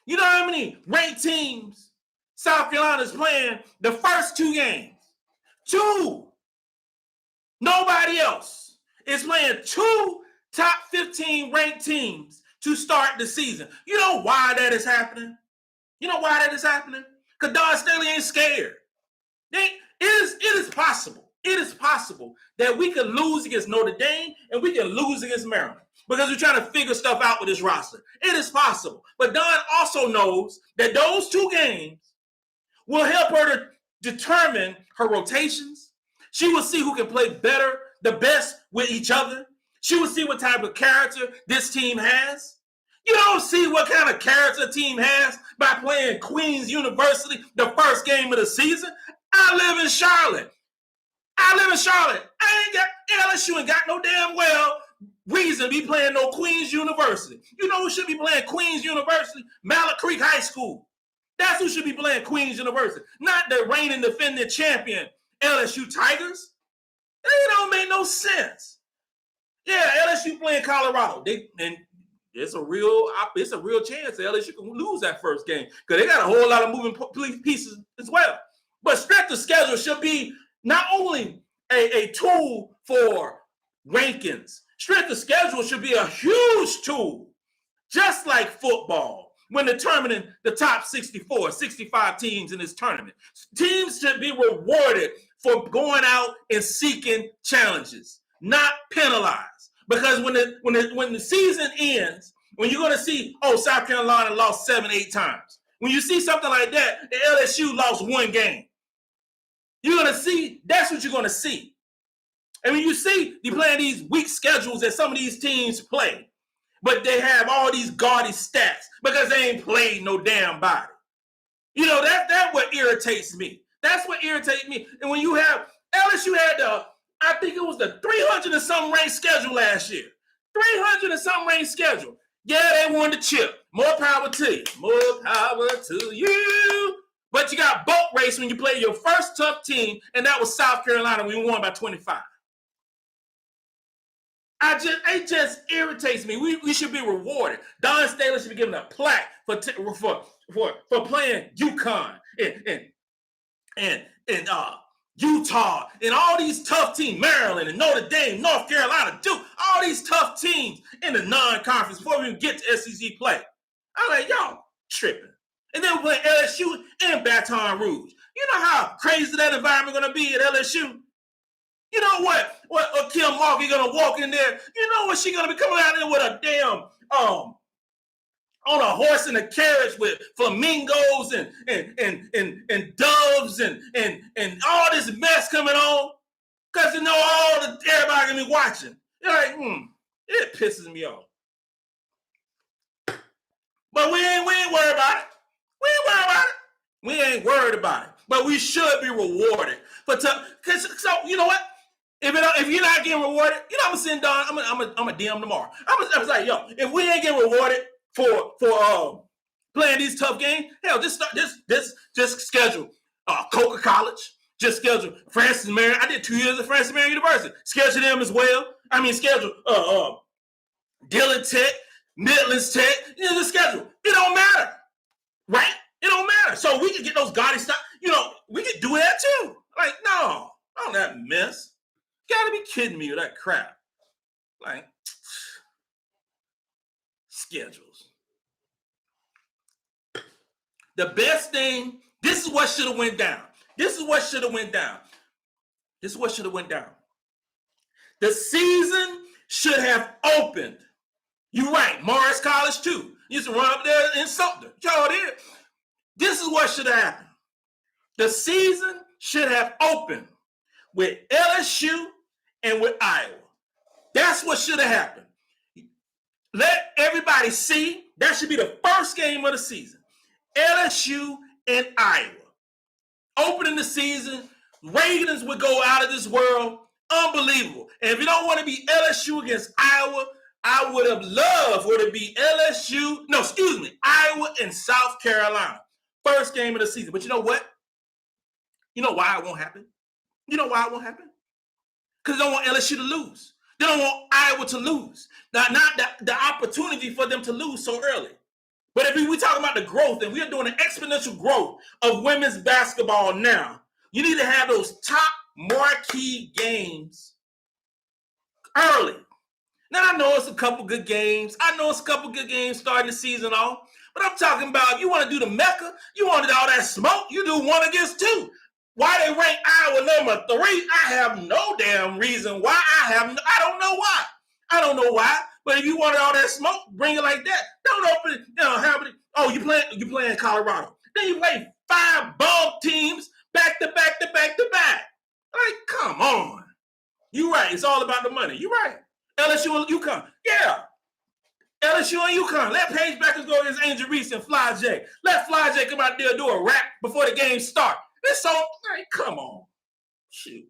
You know how many ranked teams South Carolina is playing the first 2 games? 2. Nobody else is playing 2 top 15 ranked teams to start the season. You know why that is happening? You know why that is happening? Because Dawn Staley ain't scared. It is possible. It is possible that we could lose against Notre Dame and we can lose against Maryland because we're trying to figure stuff out with this roster. It is possible. But Dawn also knows that those 2 games will help her to determine her rotations. She will see who can play better, the best with each other. She will see what type of character this team has. You don't see what kind of character a team has by playing Queens University the first game of the season. I live in Charlotte. LSU ain't got no damn well reason to be playing no Queens University. You know who should be playing Queens University? Mallard Creek High School. That's who should be playing Queens University, not the reigning defending champion LSU Tigers. It don't make no sense. Yeah, LSU playing Colorado. It's a real chance that LSU can lose that first game because they got a whole lot of moving pieces as well. But strength of schedule should be not only a tool for rankings. Strength of schedule should be a huge tool, just like football, when determining the top 64, 65 teams in this tournament. Teams should be rewarded for going out and seeking challenges, not penalized. Because when the season ends, when you're going to see, South Carolina lost 7, 8 times. When you see something like that, the LSU lost 1 game. You're going to see, that's what you're going to see. And when you see you playing these weak schedules that some of these teams play, but they have all these gaudy stats because they ain't played no damn body. You know, that's what irritates me. That's what irritates me. And when you have, LSU had I think it was the 300 and some ranked schedule last year. 300 and some ranked schedule. Yeah, they won the chip. More power to you. More power to you. But you got boat race when you play your first tough team, and that was South Carolina. We won by 25. It just irritates me. We should be rewarded. Dawn Staley should be given a plaque for playing UConn and Utah and all these tough teams, Maryland and Notre Dame, North Carolina, Duke, all these tough teams in the non-conference before we even get to SEC play. I'm like, y'all tripping. And then we play LSU and Baton Rouge. You know how crazy that environment going to be at LSU? You know what Kim Mulkey going to walk in there? You know what she going to be coming out there with a damn, on a horse and a carriage with flamingos and doves and all this mess coming on? Because you know everybody going to be watching. You're like, it pisses me off. But we ain't worried about it. We ain't worried about it. But we should be rewarded. So you know what? If you're not getting rewarded, you know I'm gonna send Dawn. I'm gonna DM tomorrow. I'm like, yo, if we ain't getting rewarded for playing these tough games, hell, just schedule Coker College. Just schedule Francis Marion. I did 2 years at Francis Marion University. Schedule them as well. Schedule Dillon Tech, Midlands Tech. You know, the schedule. It don't matter, right? It don't matter. So we can get those gaudy stuff. You know, we can do that too. Like, no, on that mess. You gotta be kidding me with that crap. Like, schedules. The best thing, this is what should have went down. The season should have opened. You're right, Morris College too. Used to run up there in Sumter. Y'all did. This is what should have happened. The season should have opened with LSU and with Iowa. That's what should have happened. Let everybody see. That should be the first game of the season. LSU and Iowa. Opening the season, ratings would go out of this world. Unbelievable. And if you don't want to be LSU against Iowa, I would have loved for it to be Iowa and South Carolina. First game of the season. But you know what? You know why it won't happen? because they don't want LSU to lose. They don't want Iowa to lose. Not the opportunity for them to lose so early. But if we talk about the growth, and we are doing an exponential growth of women's basketball now, you need to have those top marquee games early. Now, I know it's a couple good games. I know it's a couple good games starting the season off. But I'm talking about if you want to do the Mecca, you wanted all that smoke, you do 1 against 2. Why they rank Iowa number 3, I have no damn reason why. I don't know why. I don't know why. But if you wanted all that smoke, bring it like that. Don't open it. You playing Colorado. Then you play 5 bum teams back to back to back to back. Like, come on. You're right. It's all about the money. You're right. LSU and UConn. Yeah. LSU and UConn. Let Paige Beckers go against Angel Reese and Fly J. Let Fly J come out there and do a rap before the game starts. It's so, like, come on. Shoot.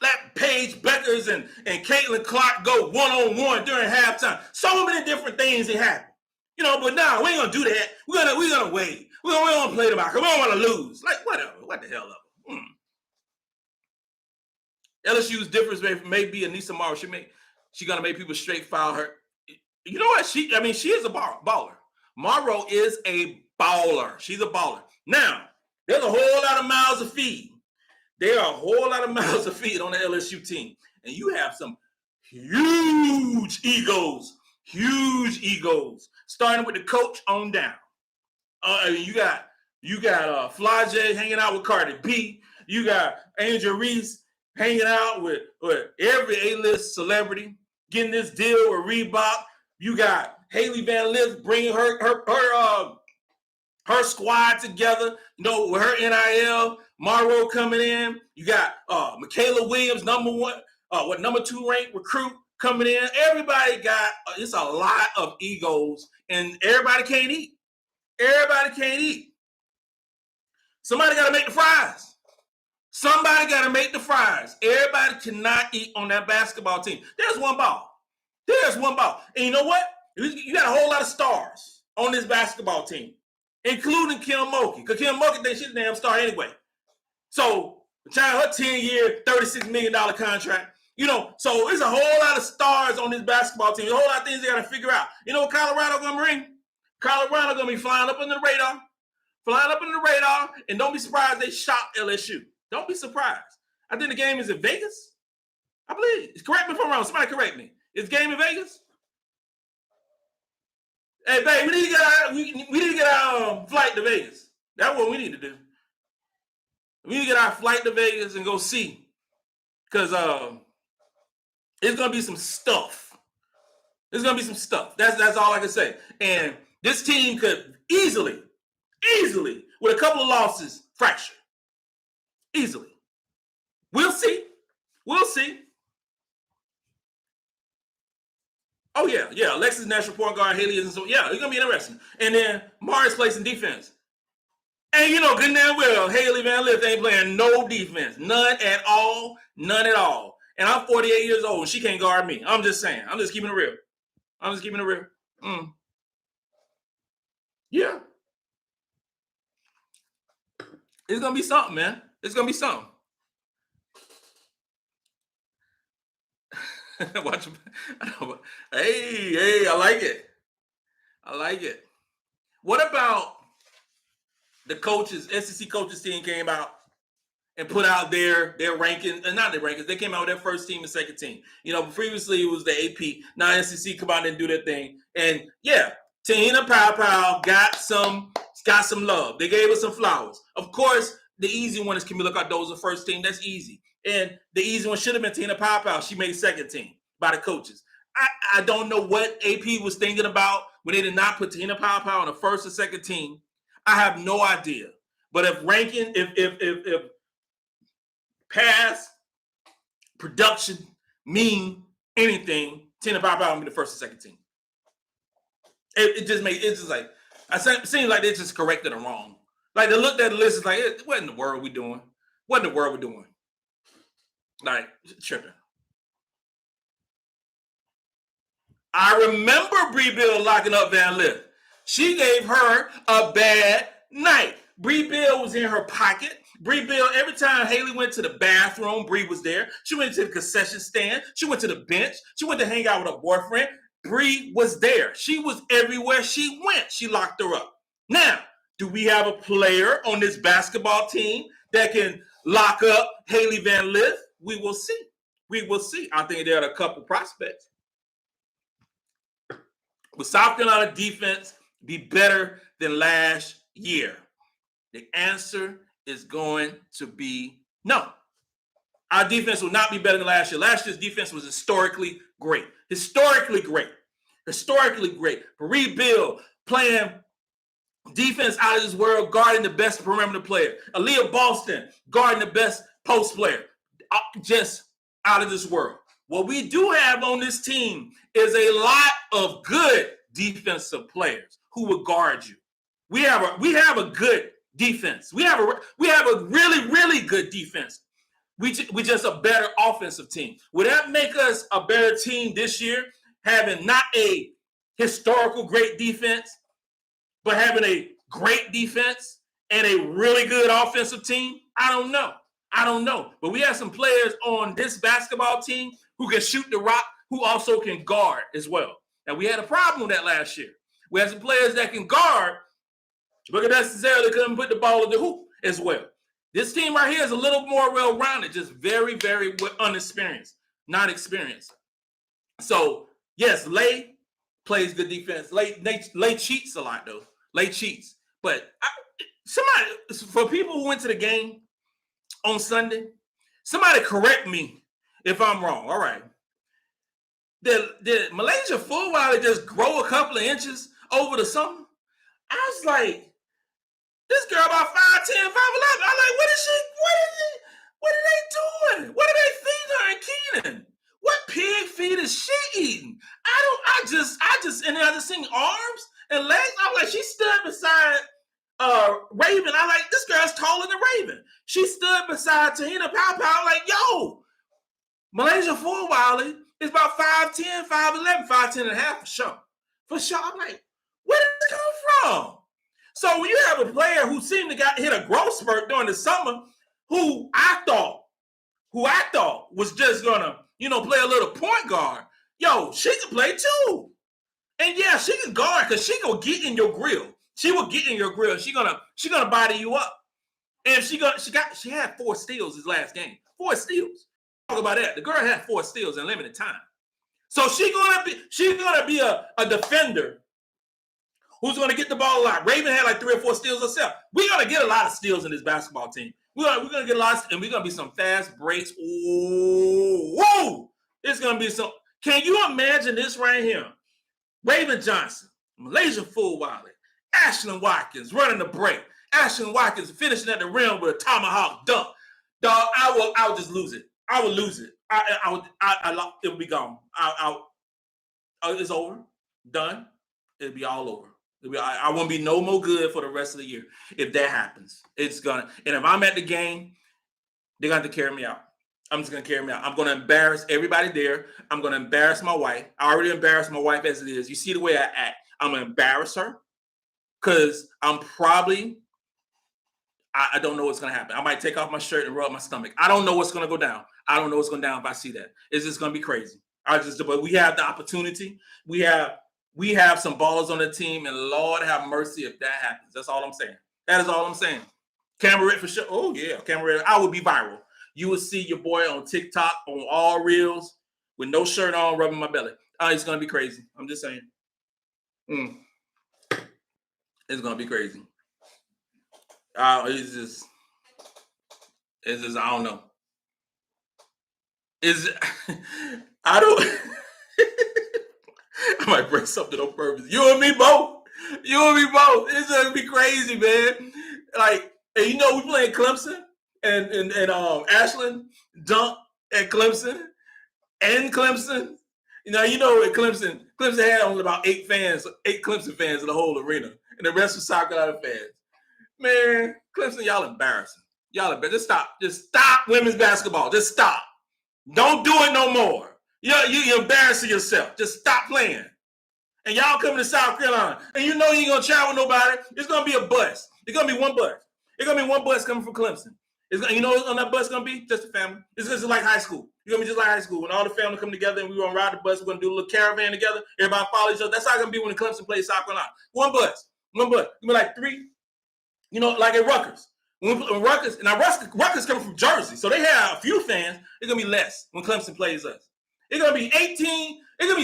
Let Paige Beckers and Caitlin Clark go one-on-one during halftime. So many different things that happen. But now we ain't gonna do that. We're gonna wait. We don't want to play the basketball. We don't want to lose. Like, whatever. What the hell of it? LSU's difference may be Anissa Morrow. She gonna make people straight foul her. You know what? She is a baller. Morrow is a baller. She's a baller. Now, there's a whole lot of mouths to feed. There are a whole lot of mouths to feed on the LSU team. And you have some huge egos, starting with the coach on down. You got Fly J hanging out with Cardi B. You got Angel Reese hanging out with every A-list celebrity, getting this deal with Reebok. You got Haley Van Lith bringing her squad together, with her NIL. Morrow coming in. You got Michaela Williams, number 2 ranked recruit coming in. Everybody got, it's a lot of egos, and everybody can't eat. Somebody got to make the fries. Everybody cannot eat on that basketball team. There's one ball. And you know what? You got a whole lot of stars on this basketball team, including Kim Mulkey. Because Kim Mulkey thinks she's a damn star anyway. So, her 10-year, $36 million contract. So there's a whole lot of stars on this basketball team. There's a whole lot of things they got to figure out. You know what Colorado going to bring? Colorado going to be flying up under the radar. And don't be surprised they shot LSU. Don't be surprised. I think the game is in Vegas. I believe. Correct me if I'm wrong. Somebody correct me. Is the game in Vegas? Hey, babe, we need to get our flight to Vegas. That's what we need to do. We need to get our flight to Vegas and go see. Because it's going to be some stuff. That's all I can say. And this team could easily, with a couple of losses, fracture. Easily. We'll see. Oh, yeah. Alexis National point guard, Haley isn't so. Yeah, it's going to be interesting. And then Mars plays some defense. And good and damn well, Haley Van Lith ain't playing no defense. None at all. And I'm 48 years old, and she can't guard me. I'm just saying. I'm just keeping it real. Yeah. It's going to be something, man. It's going to be something. Watch. Hey, I like it. What about the coaches? SEC coaches team came out and put out their ranking, and not their rankings. They came out with their first team and second team. Previously it was the AP. Now SEC come out and do their thing. And yeah, Tahina Pow got some love. They gave us some flowers. Of course, the easy one is Camila Cardoso, first team. That's easy. And the easy one should have been Tahina Pow. She made second team by the coaches. I don't know what AP was thinking about when they did not put Tahina Pow on the first or second team. I have no idea. But if pass production mean anything, Tahina Pow will be the first or second team. It seems like they just corrected it wrong. Like they looked at the list, it's like, what in the world are we doing? Like, tripping. I remember Bree Bill locking up Van Lith. She gave her a bad night. Bree Bill was in her pocket, Bree Bill, every time Haley went to the bathroom, Bree was there. She went to the concession stand. She went to the bench. She went to hang out with her boyfriend. Bree was there. She was everywhere she went. She locked her up. Now, do we have a player on this basketball team that can lock up Haley Van Lith? We will see. We will see. I think there are a couple prospects. Will South Carolina defense be better than last year? The answer is going to be no. Our defense will not be better than last year. Last year's defense was historically great. Historically great. Historically great. Bree Bill playing defense out of this world, guarding the best perimeter player. Aaliyah Boston guarding the best post player. Just out of this world. What we do have on this team is a lot of good defensive players who will guard you. We have a good defense. We have a really, really good defense. We just a better offensive team. Would that make us a better team this year, having not a historical great defense, but having a great defense and a really good offensive team? I don't know. But we have some players on this basketball team who can shoot the rock, who also can guard as well. And we had a problem with that last year. We had some players that can guard, but necessarily couldn't put the ball in the hoop as well. This team right here is a little more well-rounded, just very, very unexperienced, not experienced. So, yes, Lay plays good defense. Lay cheats a lot, though. Lay cheats. But for people who went to the game on Sunday, somebody correct me if I'm wrong. All right. Did Malaysia Fulwiler just grow a couple of inches over the summer? I was like, this girl about 5'10", 5'11". I'm like, what are they doing? What are they feeding her and Keenan? What pig feed is she eating? I just, and I just seen arms and legs. I'm like, she stood beside Raven. I'm like, this girl's taller than Raven. She stood beside Tahina Pow, like, yo, Malaysia Fulwiler is about 5'10", 5'11", 5'10 and a half for sure. For sure. I'm like, where did this come from? So when you have a player who seemed to hit a growth spurt during the summer, who I thought was just gonna, play a little point guard, yo, she can play too. And yeah, she can guard because she gonna get in your grill. She will get in your grill. She gonna body you up. And she had 4 steals his last game. 4 steals. Talk about that. The girl had 4 steals in limited time. So she's gonna be a defender who's gonna get the ball a lot. Raven had like 3 or 4 steals herself. We're gonna get a lot of steals in this basketball team. We're gonna get a lot, and we're gonna be some fast breaks. Ooh, whoa! It's gonna be some. Can you imagine this right here? Raven Johnson, Malaysia Fulwiler, Ashlyn Watkins running the break. Ashlyn Watkins finishing at the rim with a tomahawk dunk. Dog, I would just lose it. I would lose it. It would be gone. It's over. Done. It'll be all over. I won't be no more good for the rest of the year. If that happens, it's gonna. And if I'm at the game, they're gonna have to carry me out. I'm just gonna carry me out. I'm gonna embarrass everybody there. I'm gonna embarrass my wife. I already embarrassed my wife as it is. You see the way I act. I'm gonna embarrass her because I'm probably. I don't know what's gonna happen. I might take off my shirt and rub my stomach. I don't know what's gonna go down. I don't know what's going down if I see that. It's just going to be crazy. But we have the opportunity. We have some ballers on the team, and Lord have mercy if that happens. That's all I'm saying. That is all I'm saying. Cameron for sure. Oh, yeah. Cameron, I would be viral. You would see your boy on TikTok, on all reels, with no shirt on, rubbing my belly. It's going to be crazy. I'm just saying. It's going to be crazy. It's just, I don't know. I don't. I might break something on purpose. You and me both. It's gonna be crazy, man. Like, and we playing Clemson, and Ashlyn dunk at Clemson, and Clemson. At Clemson had only about 8 Clemson fans in the whole arena, and the rest were South Carolina fans. Man, Clemson, y'all embarrassing. Just stop women's basketball. Just stop. Don't do it no more. You're embarrassing yourself. Just stop playing. And y'all coming to South Carolina. And you ain't going to travel with nobody. It's going to be a bus. It's going to be one bus. It's going to be one bus coming from Clemson. You know what on that bus going to be? Just a family. It's just like high school. It's going to be just like high school. When all the family come together and we're going to ride the bus, we're going to do a little caravan together. Everybody follow each other. That's how it's going to be when Clemson plays South Carolina. One bus. It's going to be like three, like at Rutgers. When Rutgers, now Rutgers coming from Jersey, so they have a few fans. It's going to be less when Clemson plays us. It's going to be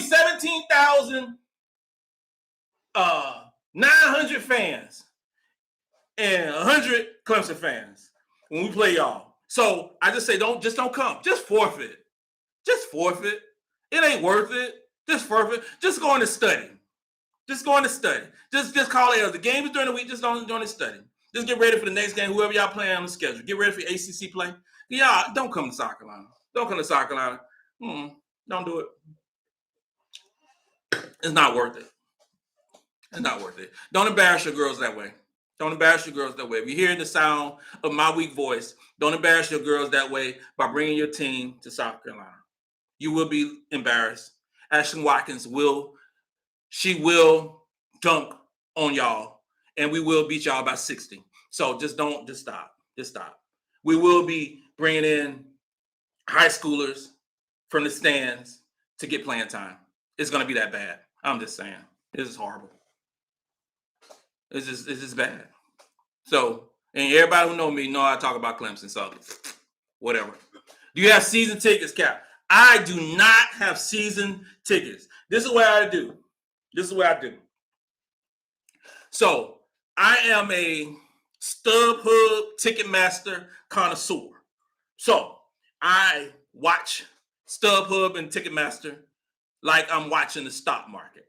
17,900 fans and 100 Clemson fans when we play y'all. So I just say don't come. Just forfeit. Just forfeit. It ain't worth it. Just forfeit. Just go in to study. Just go in to study. Just call it. The game is during the week. Just don't study. Just get ready for the next game. Whoever y'all playing on the schedule. Get ready for your ACC play. Y'all don't come to South Carolina. Don't come to South Carolina. Don't do it. It's not worth it. It's not worth it. Don't embarrass your girls that way. Don't embarrass your girls that way. If you're hearing the sound of my weak voice, don't embarrass your girls that way by bringing your team to South Carolina. You will be embarrassed. Ashley Watkins will dunk on y'all, and we will beat y'all by 60. So just stop. Just stop. We will be bringing in high schoolers from the stands to get playing time. It's going to be that bad. I'm just saying. This is horrible. It's just bad. So, and everybody who know me know I talk about Clemson, so whatever. Do you have season tickets, Cap? I do not have season tickets. This is what I do. So, I am a StubHub Ticketmaster connoisseur. So, I watch StubHub and Ticketmaster like I'm watching the stock market.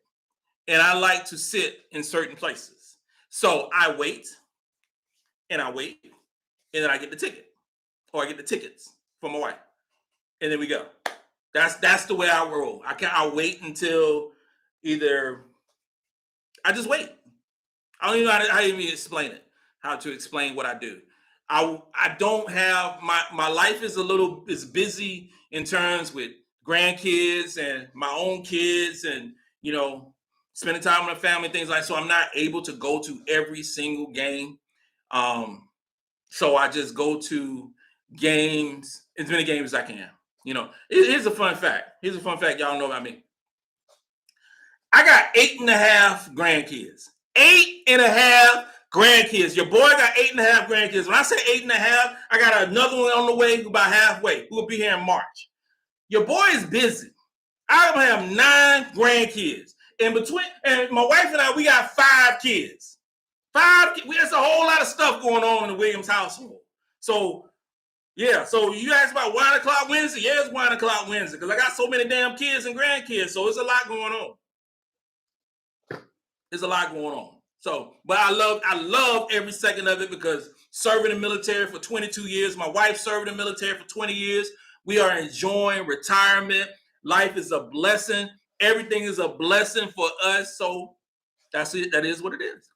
And I like to sit in certain places. So I wait, and then I get the ticket. Or I get the tickets for my wife. And then we go. That's the way I roll. I'll wait until I just wait. I don't even know how to even explain it. How to explain what I do. I don't have my life is busy in terms with grandkids and my own kids and spending time with my family, things like that. So I'm not able to go to every single game. So I just go to games, as many games as I can. Here's a fun fact. Y'all know about me. I got 8.5 grandkids. 8.5 grandkids. Your boy got 8.5 grandkids. When I say 8.5, I got another one on the way who about halfway. Who will be here in March. Your boy is busy. I have 9 grandkids. And my wife and I, we got 5 kids. 5 kids. There's a whole lot of stuff going on in the Williams household. So, yeah. So you asked about wine o'clock Wednesday? Yeah, it's wine o'clock Wednesday because I got so many damn kids and grandkids. So it's a lot going on. So, but I love every second of it because serving in the military for 22 years. My wife served in the military for 20 years. We are enjoying retirement. Life is a blessing. Everything is a blessing for us. So that's it. That is what it is.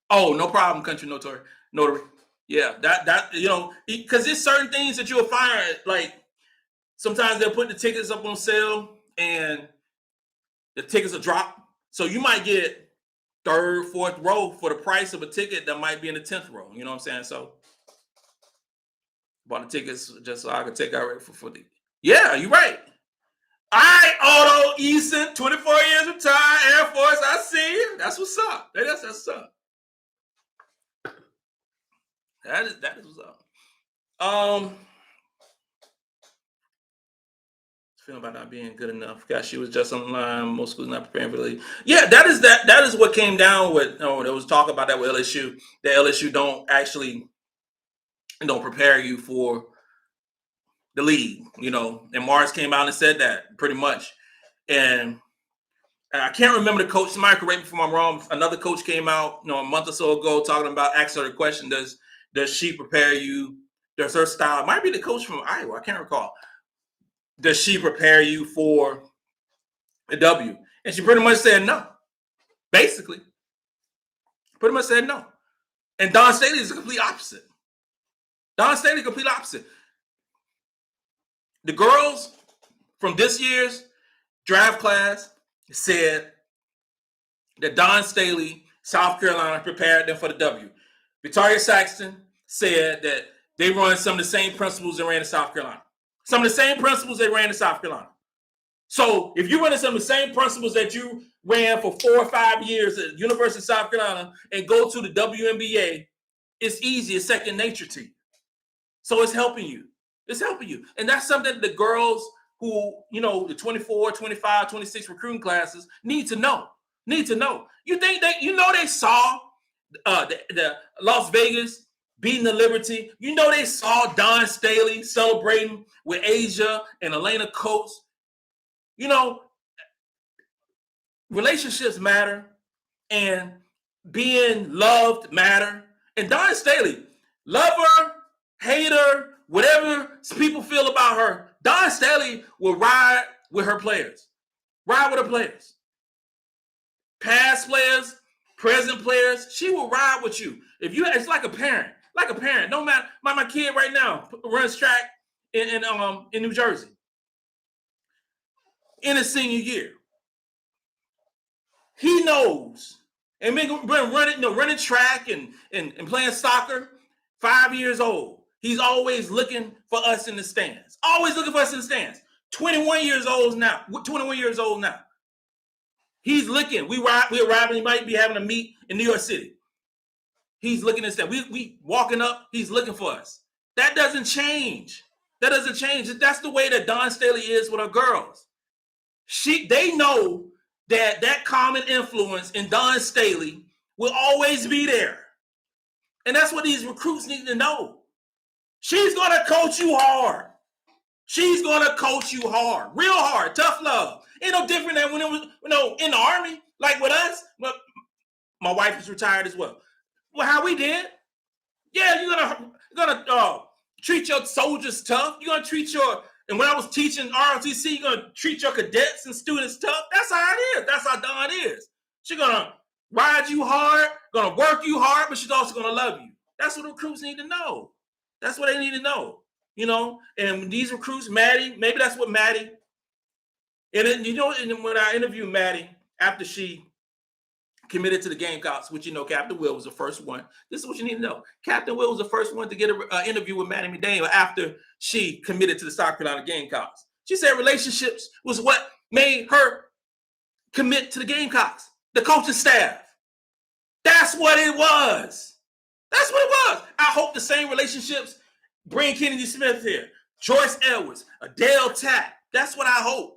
Oh, no problem, country notary. Yeah, that because there's certain things that you'll find, like sometimes they'll put the tickets up on sale and the tickets will drop. So you might get 3rd, 4th row for the price of a ticket that might be in the 10th row. You know what I'm saying? So bought the tickets just so I could take out for the. Yeah, you're right. All right, Otto Eason, 24 years retired, Air Force. I see you. That's what's up. That's what's up. That is what's up. Feeling about not being good enough. Gosh, she was just online. Most schools not preparing for the league. Yeah, that is what came down with. There was talk about that with LSU. That LSU don't prepare you for the league. And Mars came out and said that pretty much. And I can't remember the coach. Somebody correct me if I'm wrong. Another coach came out, a month or so ago, talking about asking her the question: Does she prepare you? Does her style? It might be the coach from Iowa. I can't recall. Does she prepare you for a W? And she pretty much said no. Basically, pretty much said no. And Dawn Staley is the complete opposite. The girls from this year's draft class said that Dawn Staley, South Carolina, prepared them for the W. Victoria Saxton said that they run some of the same principles they ran in South Carolina. Some of the same principles they ran in South Carolina. So if you're running some of the same principles that you ran for 4 or 5 years at the University of South Carolina and go to the WNBA, it's easy. It's second nature to you. So it's helping you. It's helping you. And that's something that the girls who, the 24, 25, 26 recruiting classes need to know. You think they saw the Las Vegas beating the Liberty. They saw Dawn Staley celebrating with Asia and Elena Coates. Relationships matter and being loved matter. And Dawn Staley, love her, hate her, whatever people feel about her, Dawn Staley will ride with her players. Past players, present players, she will ride with you. It's like a parent. No matter, my kid right now runs track in New Jersey in his senior year. He knows, and been running track and playing soccer, 5 years old. He's always looking for us in the stands. 21 years old now. He's looking. We're arriving. He might be having a meet in New York City. He's looking at that. We walking up. He's looking for us. That doesn't change. That's the way that Dawn Staley is with her girls. They know that common influence in Dawn Staley will always be there. And that's what these recruits need to know. She's going to coach you hard. Real hard, tough love. Ain't no different than when it was, in the Army, like with us. Well, my wife is retired as well. Well, how we did? Yeah, you're gonna treat your soldiers tough. You're gonna treat and when I was teaching ROTC, you're gonna treat your cadets and students tough. That's how it is. That's how Dawn is. She's gonna ride you hard, gonna work you hard, but she's also gonna love you. That's what recruits need to know. That's what they need to know. And these recruits, Maddie, maybe that's what Maddie, and when I interviewed Maddie after she committed to the Gamecocks, which Captain Will was the first one. This is what you need to know. Captain Will was the first one to get an interview with Maddie McDaniel after she committed to the South Carolina Gamecocks. She said relationships was what made her commit to the Gamecocks. The coaching staff. That's what it was. I hope the same relationships bring Kennedy Smith here, Joyce Edwards, Adele Tapp. That's what I hope.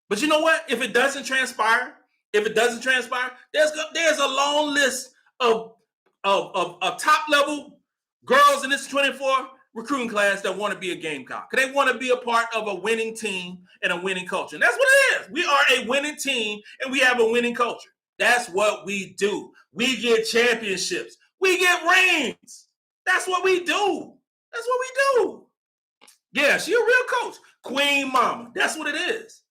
But you know what? If it doesn't transpire, there's a long list of top level girls in this 24 recruiting class that want to be a Gamecock. They want to be a part of a winning team and a winning culture. And that's what it is. We are a winning team and we have a winning culture. That's what we do. We get championships. We get rings. That's what we do. Yeah, she a real coach. Queen Mama. That's what it is.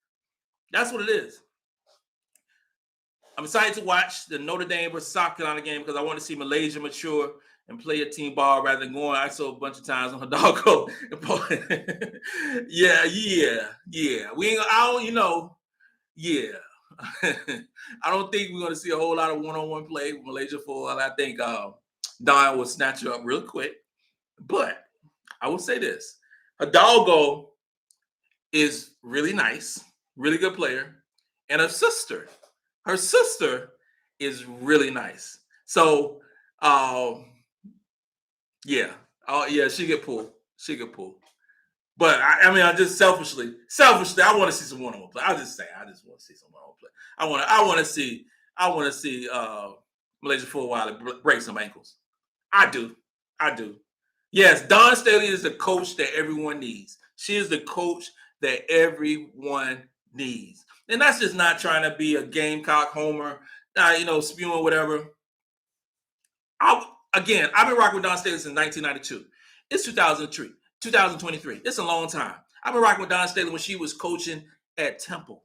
I'm excited to watch the Notre Dame versus South Carolina game because I want to see Malaysia mature and play a team ball rather than going ISO a bunch of times on her doggo. Yeah. I don't think we're going to see a whole lot of one-on-one play with Malaysia for a while. I think Dawn will snatch her up real quick. But I will say this. Her doggo is really nice, really good player. And her sister is really nice. So, she could pull. But I just selfishly, I want to see some one-on-one play. I just want to see some one-on-one play. I want to see Malaysia for a while and break some ankles. I do. Yes, Dawn Staley is the coach that everyone needs. She is the coach that everyone needs. And that's just not trying to be a Gamecock homer, spewing whatever. I've been rocking with Dawn Staley since 1992. It's 2023. It's a long time. I've been rocking with Dawn Staley when she was coaching at Temple.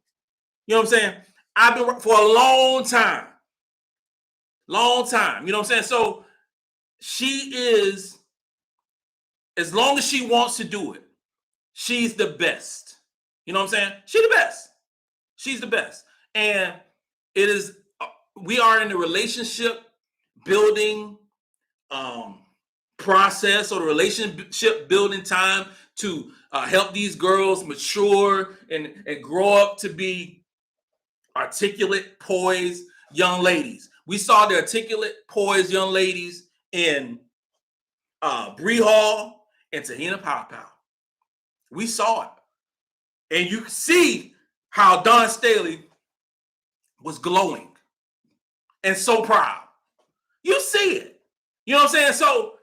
You know what I'm saying? I've been for a long time. You know what I'm saying? So she is, as long as she wants to do it, she's the best. You know what I'm saying? She's the best. And we are in a relationship building process or the relationship building time to help these girls mature and grow up to be articulate, poised young ladies. We saw the articulate, poised young ladies in Bree Hall and Tahina Pow. We saw it. And you can see how Dawn Staley was glowing and so proud. You see it. You know what I'm saying? So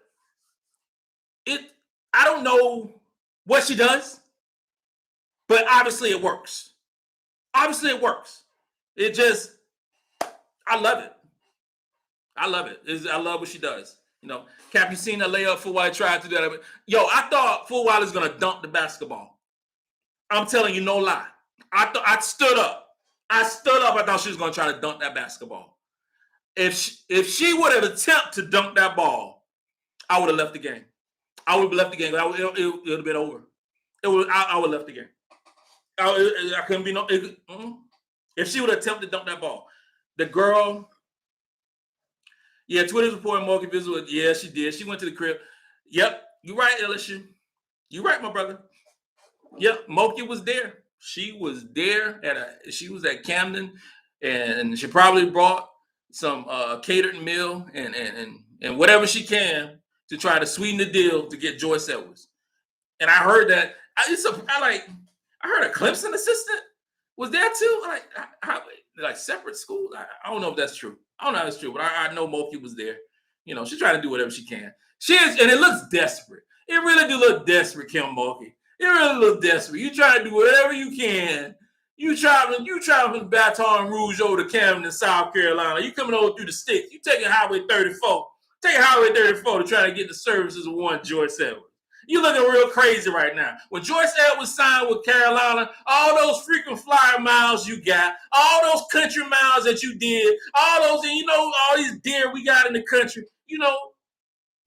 I don't know what she does, but obviously it works. Obviously it works. It just, I love it. I love it. I love what she does. You know, Cap, you seen that layup for why I tried to do that? Yo, I thought Full Wiley's gonna dunk the basketball. I'm telling you, no lie. I stood up. I thought she was gonna try to dunk that basketball. If she would have attempted to dunk that ball, I would have left the game. I would have left the game. It would have been over. I would have left the game. I couldn't be no. If she would have attempted to dunk that ball, the girl. Yeah, Twitter's reporting Moki Visual. Yeah, she did. She went to the crib. Yep, you right, LSU. You right, my brother. Yep, Moki was there. She was there she was at Camden, and she probably brought some catered meal and whatever she can to try to sweeten the deal to get Joyce Edwards. And I heard that I heard a Clemson assistant was there too. Like separate school. I don't know if that's true. I don't know if that's true, but I know Moki was there. You know, she's trying to do whatever she can. She is, and it looks desperate. It really do look desperate, Kim Moki. It really look desperate. You try to do whatever you can. You traveling from Baton Rouge over to Camden, South Carolina. You coming over through the sticks. You taking Highway 34. Taking Highway 34 to try to get the services of one Joyce Edwards. You looking real crazy right now. When Joyce Edwards signed with Carolina, all those freaking flyer miles you got, all those country miles that you did, all those, and you know, all these deer we got in the country, you know,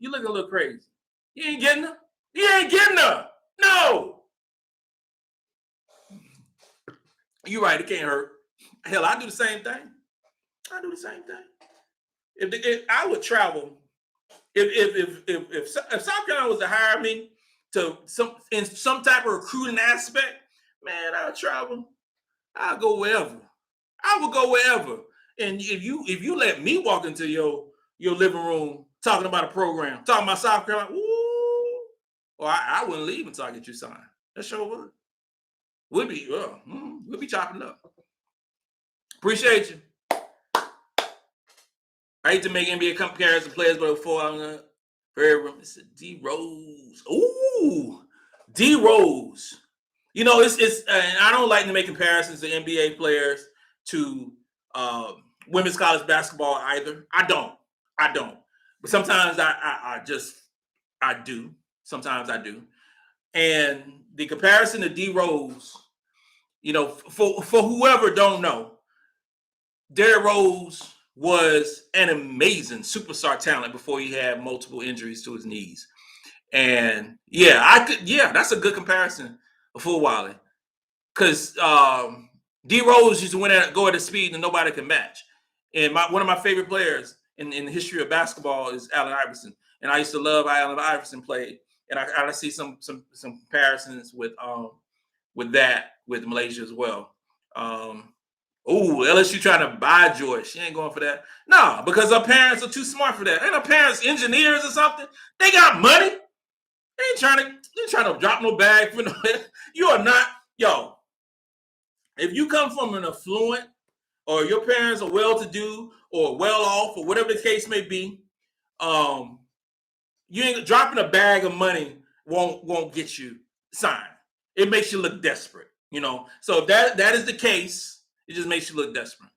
you looking a little crazy. You ain't getting her? You ain't getting her. No. You're right. It can't hurt. Hell, I do the same thing. If I would travel, if South Carolina was to hire me to in some type of recruiting aspect, man, I'll travel. I'll go wherever. I will go wherever. And if you let me walk into your living room talking about a program, talking about South Carolina, I wouldn't leave until I get you signed. That sure would. We'll be chopping up. Appreciate you. I hate to make NBA comparison players, but before I'm gonna it's D Rose. Ooh, D Rose. You know, it's and I don't like to make comparisons to NBA players to women's college basketball either. I don't. But sometimes I do. Sometimes I do. And the comparison to D Rose, you know, for whoever don't know, Derrick Rose was an amazing superstar talent before he had multiple injuries to his knees. And that's a good comparison for Wiley. Because D Rose used to go at a speed that nobody can match. And one of my favorite players in the history of basketball is Allen Iverson. And I used to love how Allen Iverson played. And I see some comparisons with Malaysia as well. LSU trying to buy Joyce. She ain't going for that. No, because her parents are too smart for that. Ain't her parents engineers or something? They got money. They ain't trying to drop no bag for no. You are not, yo. If you come from an affluent, or your parents are well-to-do or well-off, or whatever the case may be, you ain't dropping a bag of money won't get you signed. It makes you look desperate, you know. So if that is the case, it just makes you look desperate.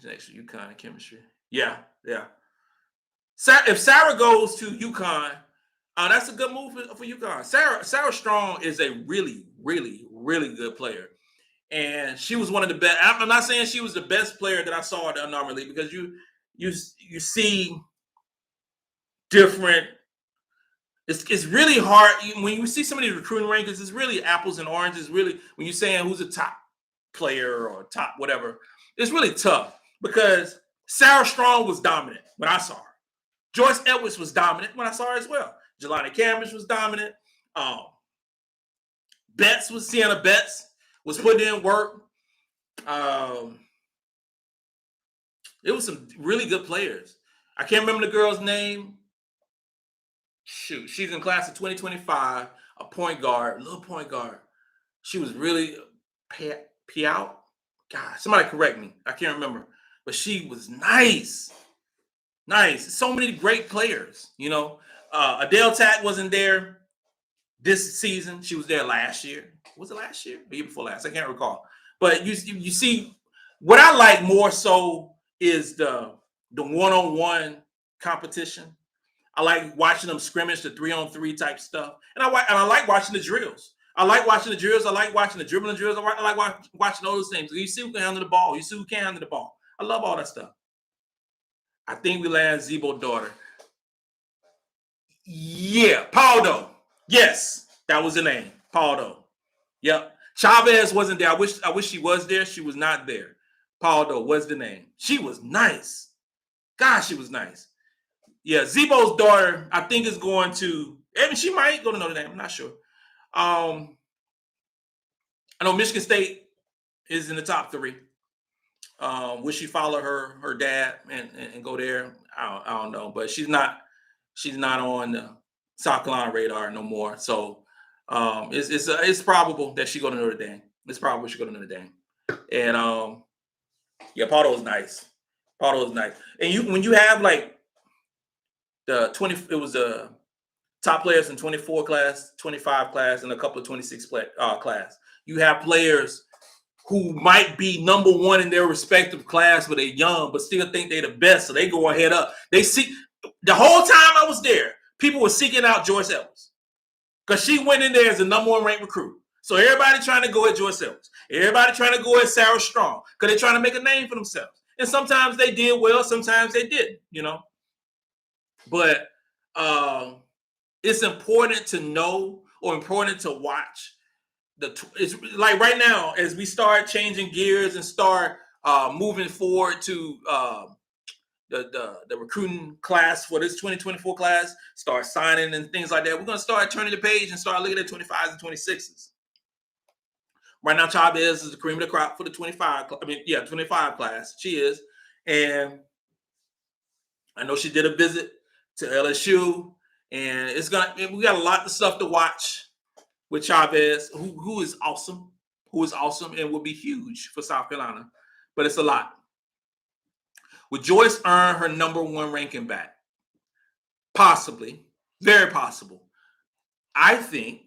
Next to UConn and chemistry. Yeah. If Sarah goes to UConn, that's a good move for UConn. Sarah Strong is a really, really, really good player. And she was one of the best. I'm not saying she was the best player that I saw at the Anomaly League, because you see different. It's really hard when you see some of these recruiting rankings. It's really apples and oranges. Really, when you're saying who's a top player or top whatever, it's really tough. because Sarah Strong was dominant when I saw her. Joyce Edwards was dominant when I saw her as well. Jelani Cambridge was dominant. Sienna Betts was putting in work. It was some really good players. I can't remember the girl's name. Shoot, she's in class of 2025, a point guard, little point guard. She was really Piao. God, somebody correct me. I can't remember. But she was nice. Nice. So many great players, you know. Adele Tack wasn't there this season. She was there last year. Was it last year? The year before last? I can't recall. But you see, what I like more so is the one-on-one competition. I like watching them scrimmage, the 3-on-3 type stuff. And I like watching the drills. I like watching the drills. I like watching the dribbling drills. I like watching all those things. You see who can handle the ball. You see who can't handle the ball. I love all that stuff. I think we land Zebo's daughter. Yeah, Paldo. Yes, that was the name. Paldo. Yep. Chavez wasn't there. I wish she was there. She was not there. Paldo was the name. She was nice. Gosh, she was nice. Yeah, Zebo's daughter, I think, is going to, I mean, she might go to Notre Dame. I'm not sure. I know Michigan State is in the top 3. Would she follow her dad and go there? I don't know, but she's not on the South Carolina radar no more. So it's probable that she go to Notre Dame. It's probable she go to Notre Dame. And yeah, Pardo was nice. Pardo was nice. And when you have like it was the top players in 24 class, 25 class, and a couple of 26 class. You have players who might be number 1 in their respective class, but they're young, but still think they're the best, so they go ahead up. They see the whole time I was there, people were seeking out Joyce Edwards because she went in there as the number 1 ranked recruit. So everybody trying to go at Joyce Edwards. Everybody trying to go at Sarah Strong because they're trying to make a name for themselves. And sometimes they did well, sometimes they didn't, you know. But it's important to know or important to watch. It's like right now, as we start changing gears and start moving forward to the recruiting class for this 2024 class, start signing and things like that. We're going to start turning the page and start looking at 25s and 26s. Right now, Chavez is the cream of the crop for the 25 class. She is. And I know she did a visit to LSU, and we got a lot of stuff to watch with Chavez, who is awesome, and will be huge for South Carolina, but it's a lot. Would Joyce earn her number 1 ranking back? Possibly, very possible. I think,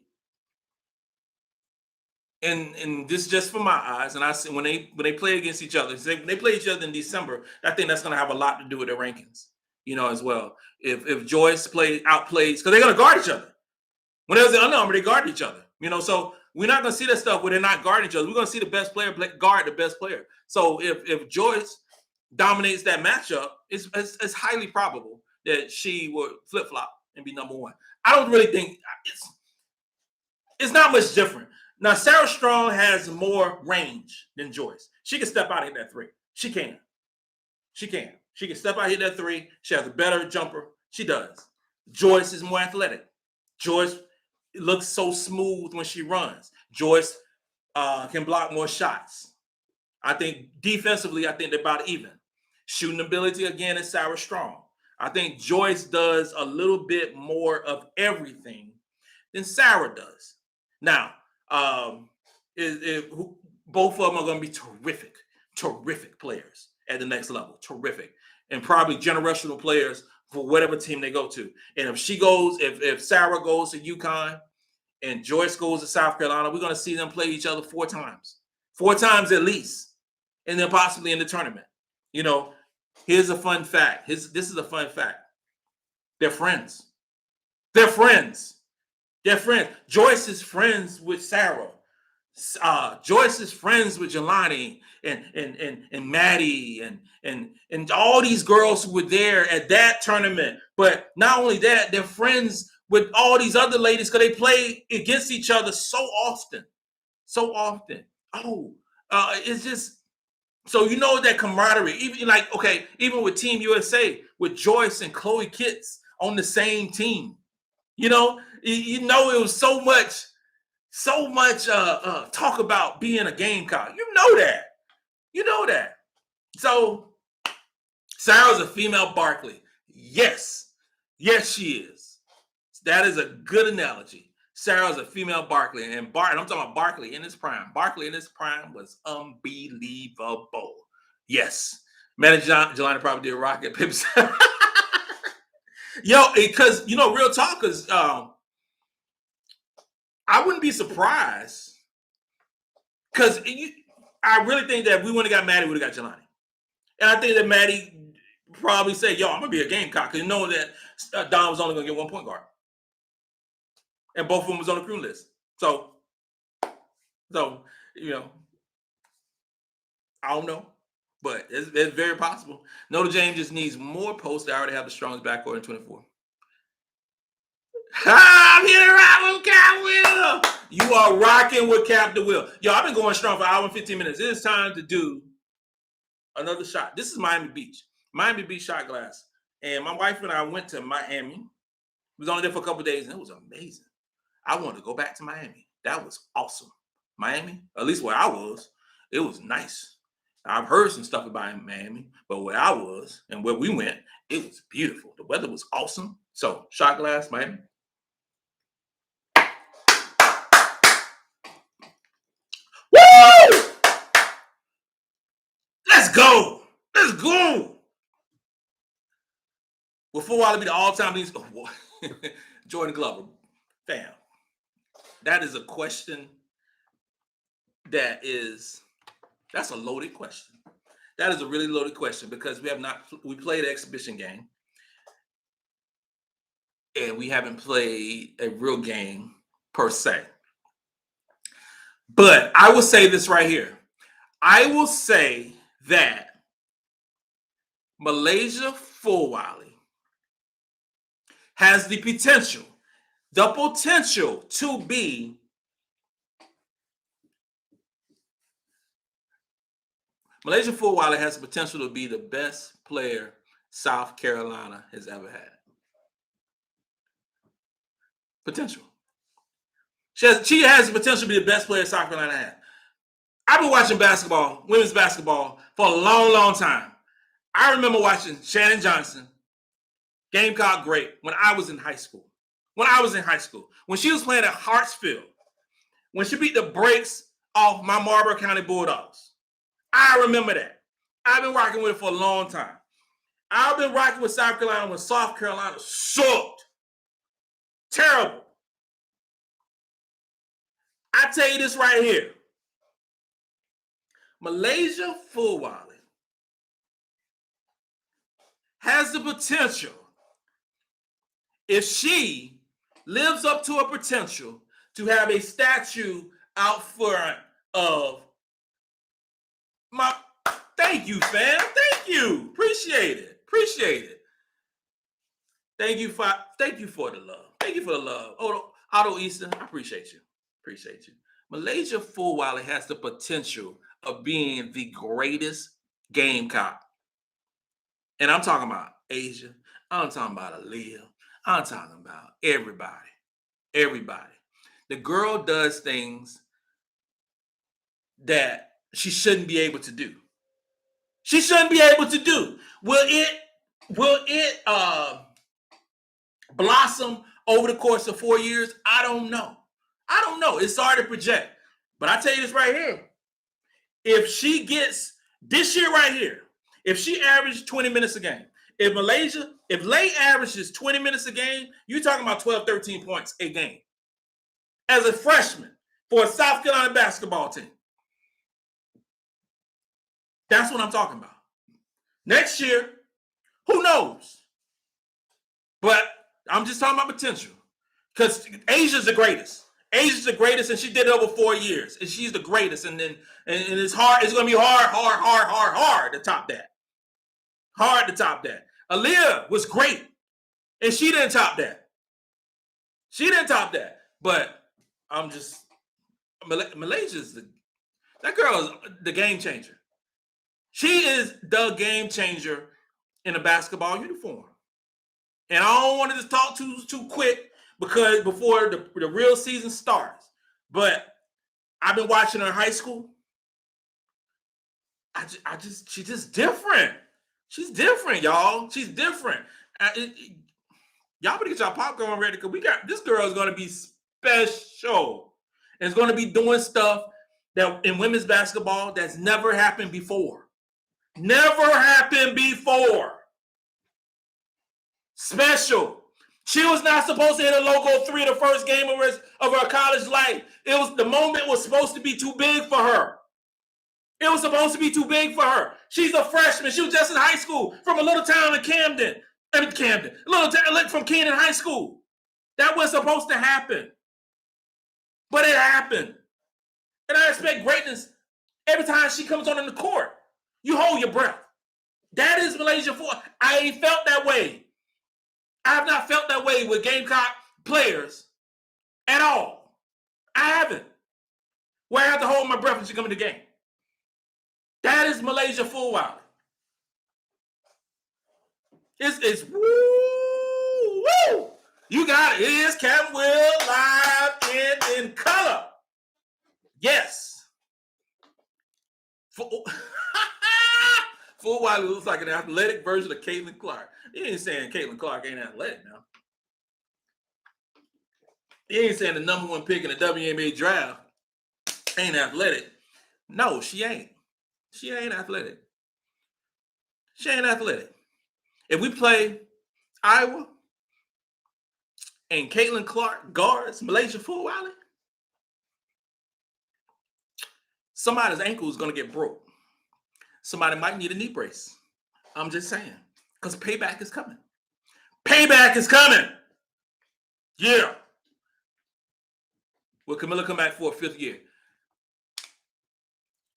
and this is just from my eyes, and I see when they play against each other, they play each other in December. I think that's going to have a lot to do with their rankings, you know, as well. If Joyce outplays, because they're going to guard each other. When there's an unnumber, they guard each other, you know. So we're not going to see that stuff where they're not guarding each other. We're going to see the best player guard the best player. So if Joyce dominates that matchup, it's highly probable that she would flip flop and be number 1. I don't really think it's not much different. Now Sarah Strong has more range than Joyce. She can step out and hit that 3. She can step out and hit that 3. She has a better jumper. She does. Joyce is more athletic. Joyce looks so smooth when she runs. Joyce can block more shots. I think defensively, I think they're about even. Shooting ability, again, is Sarah Strong. I think Joyce does a little bit more of everything than Sarah does. Now, both of them are going to be terrific players at the next level. Terrific. And probably generational players for whatever team they go to. And if Sarah goes to UConn and Joyce goes to South Carolina, we're going to see them play each other 4 times. 4 times at least. And then possibly in the tournament. You know, here's a fun fact. This is a fun fact. They're friends. Joyce is friends with Sarah. Joyce is friends with Jelani and Maddie and all these girls who were there at that tournament. But not only that, they're friends with all these other ladies because they play against each other so often. It's just So you know that camaraderie, even with Team USA, with Joyce and Chloe Kitts on the same team, you know it was so much talk about being a Gamecock. You know that. So Sarah's a female Barkley. Yes, she is. That is a good analogy. Sarah's a female Barkley, and I'm talking about Barkley in his prime. Barkley in his prime was unbelievable. Yes, Manager Jelani probably did rocket pips. Because real talk is, I wouldn't be surprised, because I really think that if we wouldn't have got Maddie, we would have got Jelani, and I think that Maddie probably say, "Yo, I'm gonna be a Gamecock," because knowing that Dawn was only gonna get 1 point guard. And both of them was on the crew list. So I don't know. But it's very possible. Notre Dame just needs more posts. They already have the strongest backcourt in 24. I'm here to rock with Captain Will. You are rocking with Captain Will. Yo, I've been going strong for an hour and 15 minutes. It is time to do another shot. This is Miami Beach. Miami Beach shot glass. And my wife and I went to Miami. We was only there for a couple of days, and it was amazing. I wanted to go back to Miami. That was awesome. Miami, at least where I was, it was nice. I've heard some stuff about Miami, but where I was and where we went, it was beautiful. The weather was awesome. So, shot glass, Miami. Woo! Let's go. Will Full Wiley be the all-time leading? Jordan Glover. Fam. That is a question that's a loaded question. That is a really loaded question, because we played an exhibition game, and we haven't played a real game per se. But I will say this right here. I will say that Malaysia Full Wiley has the potential to be Malaysia Full Wiley has the potential to be the best player South Carolina has ever had. Potential. She has the potential to be the best player South Carolina had. I've been watching basketball, women's basketball, for a long, long time. I remember watching Shannon Johnson, Gamecock great, when I was in high school. When she was playing at Hartsfield, when she beat the brakes off my Marlboro County Bulldogs. I remember that. I've been rocking with it for a long time. I've been rocking with South Carolina when South Carolina sucked. Terrible. I tell you this right here. Malaysia Full Wiley has the potential, if she lives up to her potential, to have a statue out front of my. Thank you, fam. Thank you. Appreciate it. Thank you for the love. Otto Easton, I appreciate you. Malaysia Full Wiley has the potential of being the greatest Gamecock. And I'm talking about Asia. I'm talking about Aaliyah. I'm talking about everybody. The girl does things that she shouldn't be able to do. Will it blossom over the course of 4 years? I don't know. It's hard to project. But I tell you this right here. If she gets this year right here, if she averaged 20 minutes a game, if Lay averages 20 minutes a game, you're talking about 12, 13 points a game. As a freshman for a South Carolina basketball team. That's what I'm talking about. Next year, who knows? But I'm just talking about potential. Because Asia's the greatest. And she did it over 4 years. And she's the greatest. And it's hard. It's going to be hard to top that. Aaliyah was great. And she didn't top that. But I'm just, Malaysia's that girl is the game changer. She is the game changer in a basketball uniform. And I don't want to just talk too quick because before the real season starts. But I've been watching her in high school. She's just different. She's different, y'all. She's different. Y'all better get y'all popcorn ready because this girl is going to be special. And it's going to be doing stuff that in women's basketball that's never happened before. Never happened before. Special. She was not supposed to hit a logo 3 the first game of her college life. The moment was supposed to be too big for her. It was supposed to be too big for her. She's a freshman. She was just in high school from a little town in Camden. A little town from Kenan High School. That was supposed to happen. But it happened. And I expect greatness every time she comes on the court. You hold your breath. That is Malaysia 4. I ain't felt that way. I have not felt that way with Gamecock players at all. I haven't. Where I have to hold my breath when she comes in the game. That is Malaysia full wild. It's woo, woo. You got it. It is Captain Will live in color. Yes. Full wild looks like an athletic version of Caitlin Clark. You ain't saying Caitlin Clark ain't athletic now. You ain't saying the number 1 pick in the WNBA draft ain't athletic. No, she ain't. She ain't athletic. She ain't athletic. If we play Iowa and Caitlin Clark guards Malaysia Full Valley, somebody's ankle is going to get broke. Somebody might need a knee brace. I'm just saying. Because payback is coming. Payback is coming. Yeah. Will Camilla come back for a 5th year?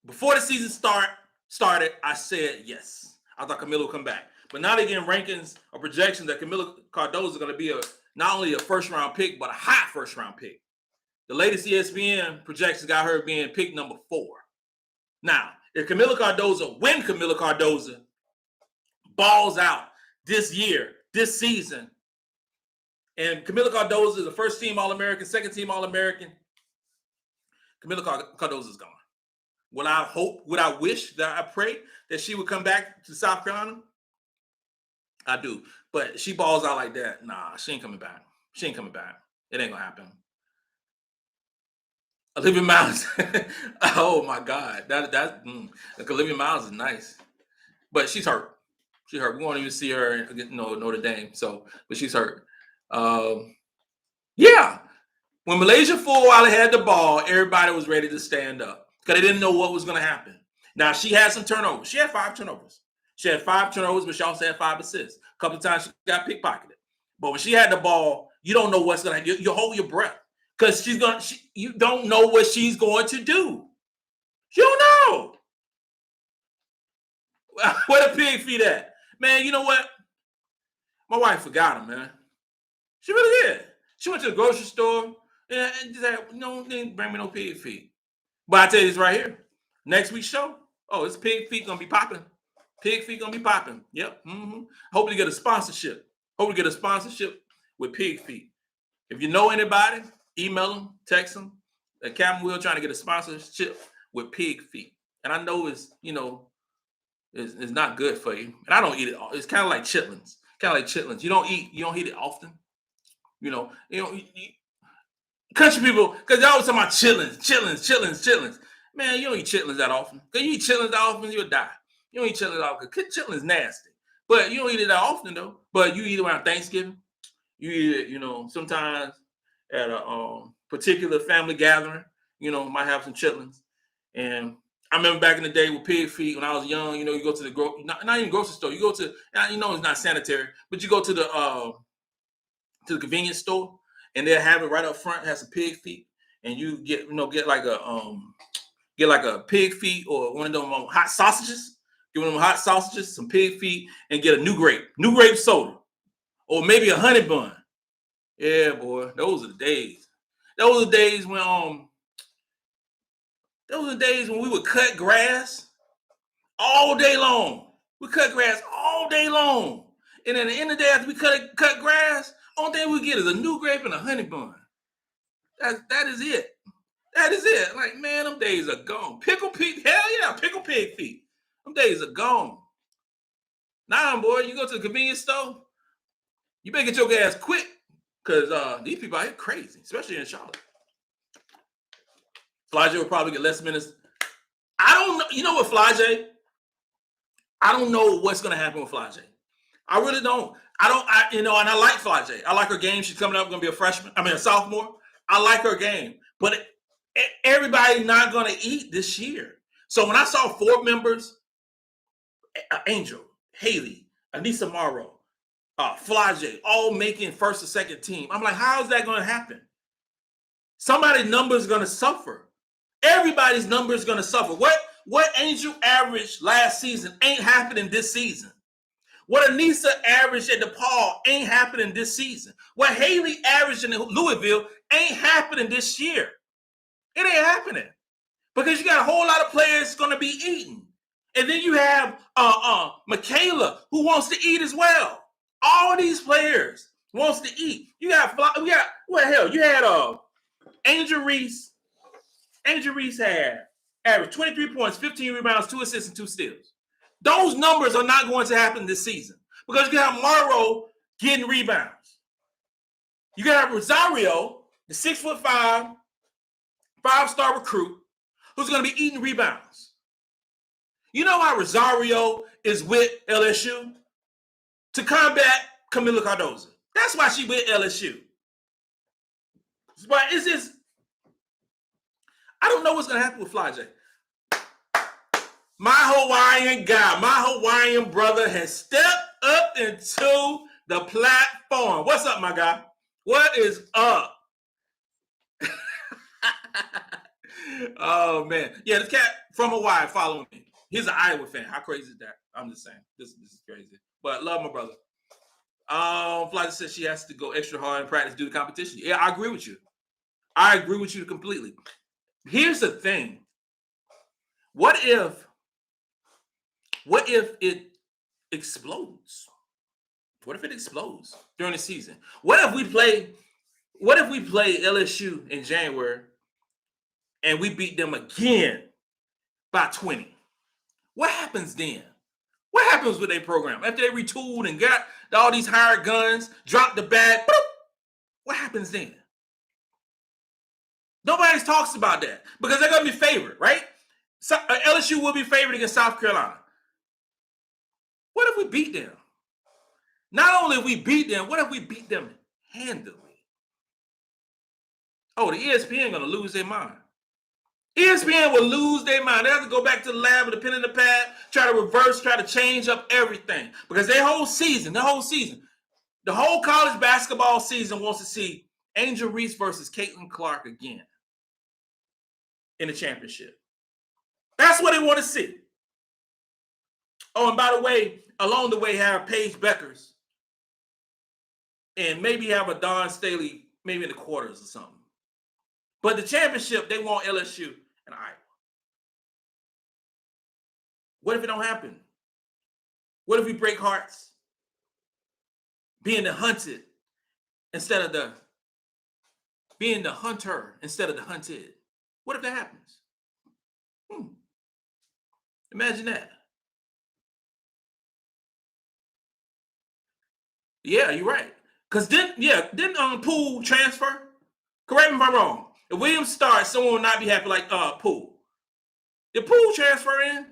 Before the season started, I said yes. I thought Camilla would come back. But now they're getting rankings or projections that Camilla Cardoso is going to be not only a first-round pick, but a high first-round pick. The latest ESPN projections got her being pick number 4. Now, if Camilla Cardoso balls out this season, and Camilla Cardoso is a first-team All-American, second-team All-American, Camilla Cardoso is gone. Would I wish, that I pray that she would come back to South Carolina? I do. But she balls out like that. Nah, she ain't coming back. She ain't coming back. It ain't gonna happen. Olivia Miles. Oh my God. Olivia Miles is nice. But she's hurt. She's hurt. We won't even see her against Notre Dame. But she's hurt. Yeah. When Malaysia Full Valley had the ball, everybody was ready to stand up because they didn't know what was going to happen. Now, she had some turnovers. She had 5 turnovers. But she also had 5 assists. A couple of times she got pickpocketed. But when she had the ball, you don't know what's going to happen. You hold your breath because you don't know what she's going to do. You don't know. Where the pig feet at? Man, you know what? My wife forgot him, man. She really did. She went to the grocery store and said, no, they didn't bring me no pig feet. But I tell you this right here. Next week's show, it's pig feet going to be popping. Pig feet going to be popping. Yep. Mm-hmm. Hopefully get a sponsorship. With pig feet. If you know anybody, email them, text them. Captain Will trying to get a sponsorship with pig feet. And I know it's not good for you. And I don't eat it. It's kind of like chitlins. You don't eat it often. Country people, because they always talking about chitlins. Man, you don't eat chitlins that often. Because you eat chitlins that often, you'll die. You don't eat chitlins that often. Chitlins nasty. But you don't eat it that often, though. But you eat it around Thanksgiving. You eat it, sometimes at a particular family gathering. Might have some chitlins. And I remember back in the day with pig feet, when I was young, you go to the not even grocery store. You go to, it's not sanitary, but you go to the convenience store, and they'll have it right up front, has some pig feet, and you get like a pig feet or one of them hot sausages. Give them hot sausages, some pig feet, and get a new grape soda, or maybe a honey bun. Yeah, boy, those are the days. Those are the days when we would cut grass all day long. We cut grass all day long. And at the end of the day, after we cut grass, only thing we get is a new grape and a honey bun. That is it. That is it. Like, man, them days are gone. Pickle pig, hell yeah, pickle pig feet. Them days are gone. Now, boy, you go to the convenience store, you better get your gas quick, because these people out here crazy, especially in Charlotte. Fly will probably get less minutes. I don't know. You know what, Fly I don't know what's going to happen with Fly I really don't. And I like Fly I like her game. She's coming up, going to be a sophomore. I like her game. But everybody's not going to eat this year. So when I saw 4 members, Angel, Haley, Anissa Morrow, Fly all making first or second team, I'm like, how is that going to happen? Somebody's number is going to suffer. Everybody's number is going to suffer. What Angel averaged last season ain't happening this season. What Anissa averaged at DePaul ain't happening this season. What Haley averaged in Louisville ain't happening this year. It ain't happening because you got a whole lot of players going to be eating. And then you have Michaela, who wants to eat as well. All these players wants to eat. You had Angel Reese. Angel Reese had averaged 23 points, 15 rebounds, 2 assists, and 2 steals. Those numbers are not going to happen this season because you have Morrow getting rebounds. You got Rosario, the 6'5", 5-star recruit, who's going to be eating rebounds. You know how Rosario is with LSU? To combat Camila Cardoso. That's why she with LSU. But it's just, I don't know what's going to happen with Fly My Hawaiian guy, my Hawaiian brother has stepped up into the platform. What's up, my guy? What is up? Oh, man. Yeah, this cat from Hawaii following me. He's an Iowa fan. How crazy is that? I'm just saying. This is crazy. But love my brother. Fly says she has to go extra hard in practice due to competition. Yeah, I agree with you. I agree with you completely. Here's the thing. What if it explodes? What if it explodes during the season? What if we play LSU in January and we beat them again by 20? What happens then? What happens with their program? After they retooled and got all these hired guns, dropped the bag, what happens then? Nobody talks about that because they're going to be favored, right? So, LSU will be favored against South Carolina. What if we beat them? Not only if we beat them, what if we beat them handily? Oh, the ESPN going to lose their mind. ESPN will lose their mind. They have to go back to the lab with a pen and a pad, try to reverse, try to change up everything. Because the whole college basketball season wants to see Angel Reese versus Caitlin Clark again in the championship. That's what they want to see. Oh, and by the way, along the way, have Paige Beckers and maybe have a Dawn Staley maybe in the quarters or something. But the championship, they want LSU and Iowa. What if it don't happen? What if we break hearts? Being the hunted instead of the hunter instead of the hunted. What if that happens? Imagine that. Yeah, you're right. Because didn't Poole transfer? Correct me if I'm wrong. If Williams starts, someone will not be happy like Poole. Did Poole transfer in?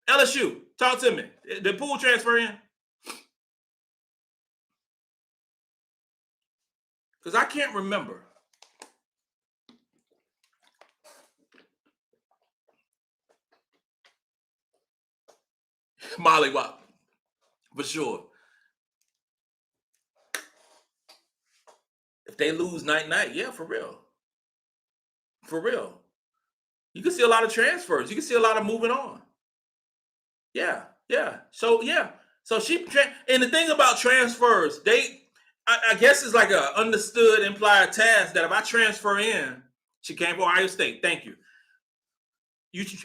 LSU, talk to me. Did Poole transfer in? Because I can't remember. Molly Wop, for sure. If they lose night, yeah, for real. For real. You can see a lot of transfers. You can see a lot of moving on. Yeah. So, yeah. So and the thing about transfers, I guess it's like a understood implied task that if I transfer in, she came from Ohio State. Thank you.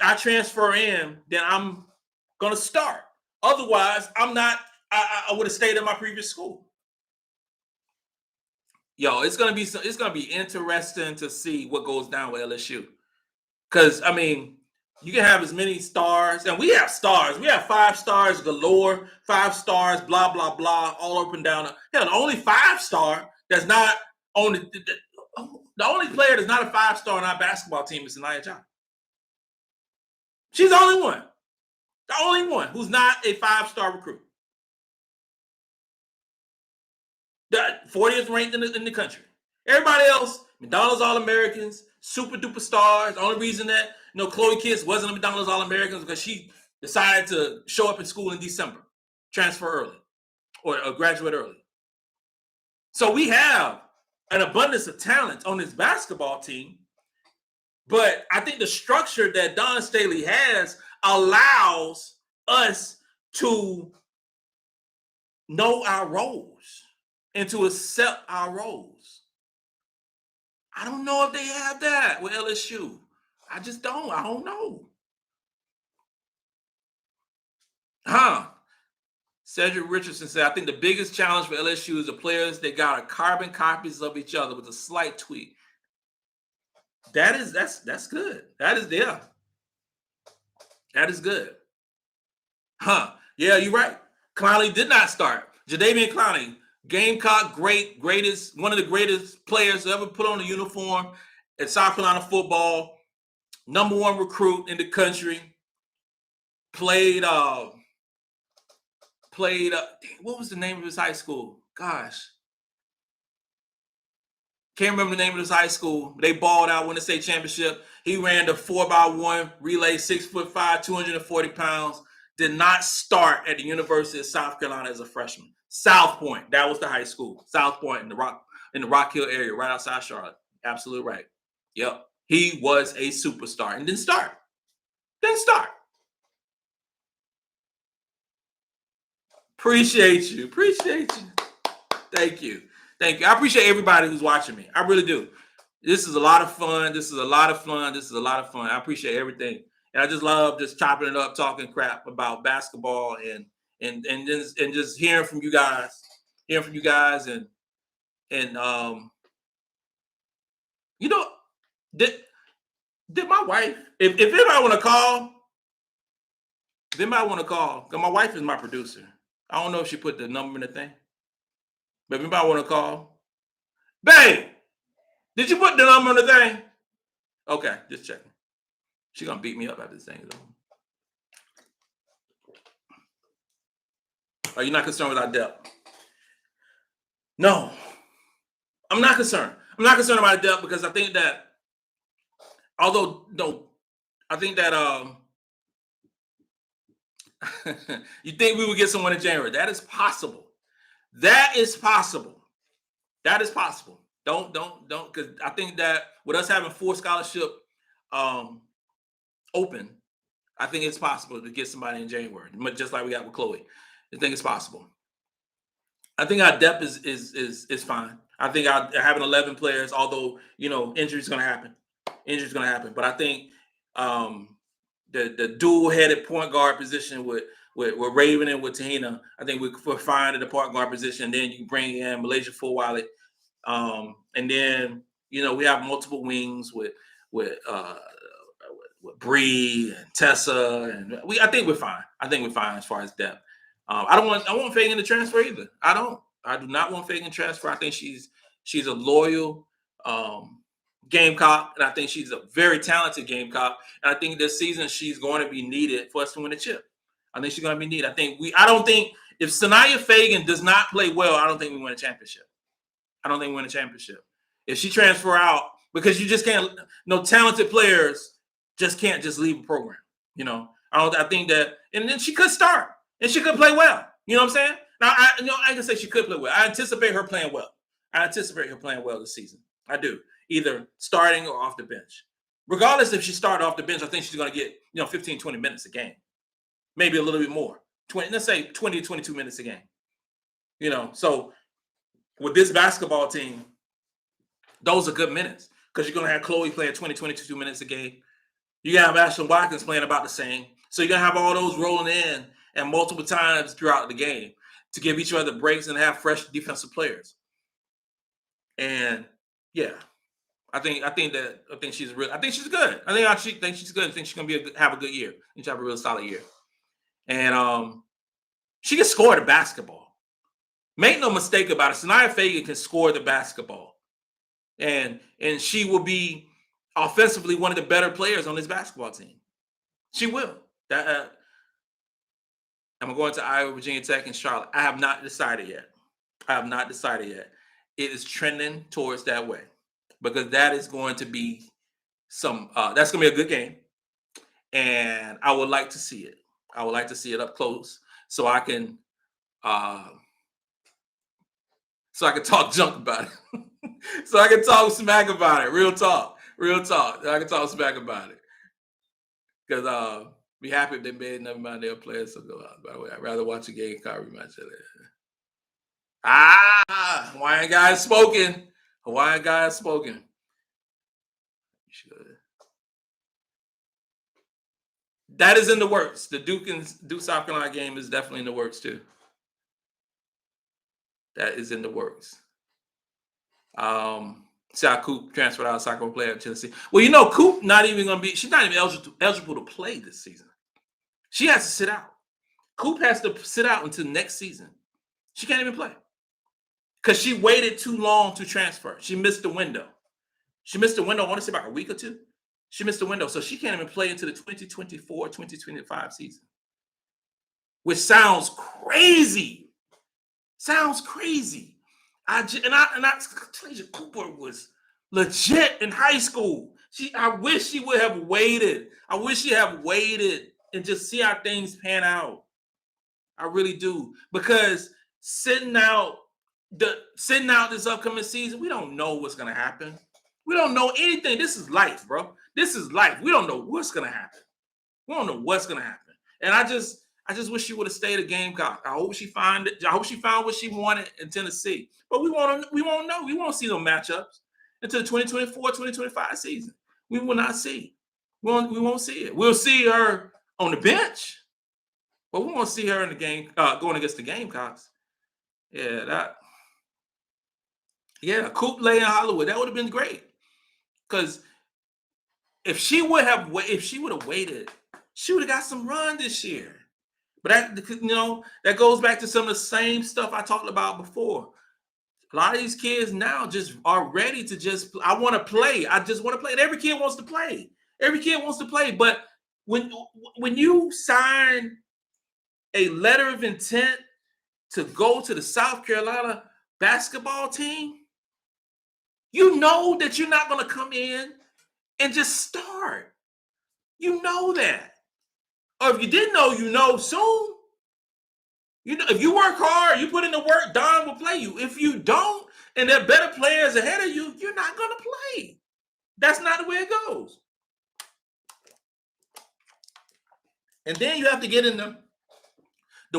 I transfer in, then going to start. Otherwise, I'm not. I would have stayed at my previous school. Yo, it's gonna be interesting to see what goes down with LSU. Because I mean, you can have as many stars, and we have stars. We have 5 stars galore, 5 stars, blah blah blah, all up and down. Hell, the only 5-star that's not on the only player that's not a 5-star on our basketball team is Anaya John. She's the only one. The only one who's not a 5-star recruit. The 40th ranked in the country. Everybody else, McDonald's All-Americans, super duper stars. The only reason that Chloe Kiss wasn't a McDonald's All-American because she decided to show up in school in December, transfer early, or graduate early. So we have an abundance of talent on this basketball team, but I think the structure that Dawn Staley has allows us to know our roles and to accept our roles. I don't know if they have that with LSU. I just don't. I don't know. Cedric Richardson said, I think the biggest challenge for LSU is the players, they got carbon copies of each other with a slight tweak. That's good. That is good. Yeah, you're right. Clowney did not start. Jadeveon Clowney, Gamecock, greatest, one of the greatest players to ever put on a uniform at South Carolina football, #1 recruit in the country. Played what was the name of his high school? Gosh. Can't remember the name of his high school. They balled out, won the state championship. He ran the 4x1 relay, 6'5", 240 pounds. Did not start at the University of South Carolina as a freshman. South Point, that was the high school. South Point in the Rock Hill area, right outside Charlotte. Absolutely right. Yep. He was a superstar and didn't start. Appreciate you. Thank you. I appreciate everybody who's watching me. I really do. This is a lot of fun. I appreciate everything. And I just love just chopping it up, talking crap about basketball and just hearing from you guys. And did my wife, if anybody want to call, because my wife is my producer. I don't know if she put the number in the thing. But if anybody want to call, babe, did you put the number in the thing? Okay, just checking. She's going to beat me up after this thing is over. Are you not concerned with our depth? No, I'm not concerned. I'm not concerned about depth because I think that, you think we would get someone in January. That is possible. Don't, because I think that with us having 4 scholarship open, I think it's possible to get somebody in January, just like we got with Chloe. I think it's possible. I think our depth is fine. I think having 11 players, although injuries going to happen. But I think the dual-headed point guard position with Raven and with Tahina, I think we're fine at the point guard position. Then you bring in Malaysia Fulwiley. And then, we have multiple wings with Bree and Tessa. And I think we're fine. As far as depth. I want Fagan to transfer either. I do not want Fagan to transfer. I think she's a loyal Gamecock, and I think she's a very talented Gamecock. And I think this season she's going to be needed for us to win a chip. I think she's going to be needed. I don't think if Sanaya Fagan does not play well, I don't think we win a championship. If she transfer out, because you just can't, talented players just can't just leave a program. I think that, and then she could start and she could play well. You know what I'm saying? Now, I can say she could play well. I anticipate her playing well. This season. I do. Either starting or off the bench. Regardless if she started off the bench, I think she's going to get, 15, 20 minutes a game. Maybe a little bit more. Let's say 20 to 22 minutes a game. So with this basketball team, those are good minutes because you're going to have Chloe playing 20, 22 minutes a game. You got Ashlyn Watkins playing about the same. So you're going to have all those rolling in and multiple times throughout the game to give each other breaks and have fresh defensive players. And yeah, I think she's good. I think she's good. I think she's she's gonna have a good year. She's have a real solid year. And she can score the basketball. Make no mistake about it. Sanaya Fagan can score the basketball, and she will be offensively one of the better players on this basketball team. She will. I'm going to Iowa, Virginia Tech, and Charlotte. I have not decided yet. It is trending towards that way because that is going to be that's going to be a good game, and I would like to see it. I would like to see it up close so I can talk junk about it. So I can talk smack about it. Real talk. I can talk smack about it because be happy if they made never mind their players so go out. By the way, I'd rather watch a Gamecock rematch. Hawaiian guy is spoken. You should. That is in the works. The Duke South Carolina game is definitely in the works too. That is in the works. See how Coop transferred out of soccer player at Tennessee. Well, Coop she's not even eligible to play this season. She has to sit out. Coop has to sit out until next season. She can't even play because she waited too long to transfer. She missed the window. I want to say about a week or two. She missed the window, so she can't even play into the 2024-2025 season, which sounds crazy. Talia Cooper was legit in high school. I wish she would have waited. I wish she had waited and just see how things pan out. I really do, because sitting out this upcoming season, we don't know what's gonna happen. We don't know anything. This is life, bro. This is life. We don't know what's gonna happen. And I just wish she would have stayed a Gamecock. I hope she found what she wanted in Tennessee. But we won't know. We won't see no matchups until the 2024-2025 season. We will not see. We won't see it. We'll see her on the bench, but we won't see her in the game going against the Gamecocks. Coop Lay in Hollywood. That would have been great. Because if she would have waited, she would have got some run this year. But that goes back to some of the same stuff I talked about before. A lot of these kids now just are ready to I want to play. I just want to play. And every kid wants to play. But when you sign a letter of intent to go to the South Carolina basketball team, you know that you're not going to come in and just start. You know that. Or if you didn't know, you know soon. If you work hard, you put in the work, Dawn will play you. If you don't, and there are better players ahead of you, you're not going to play. That's not the way it goes. And then you have to get in the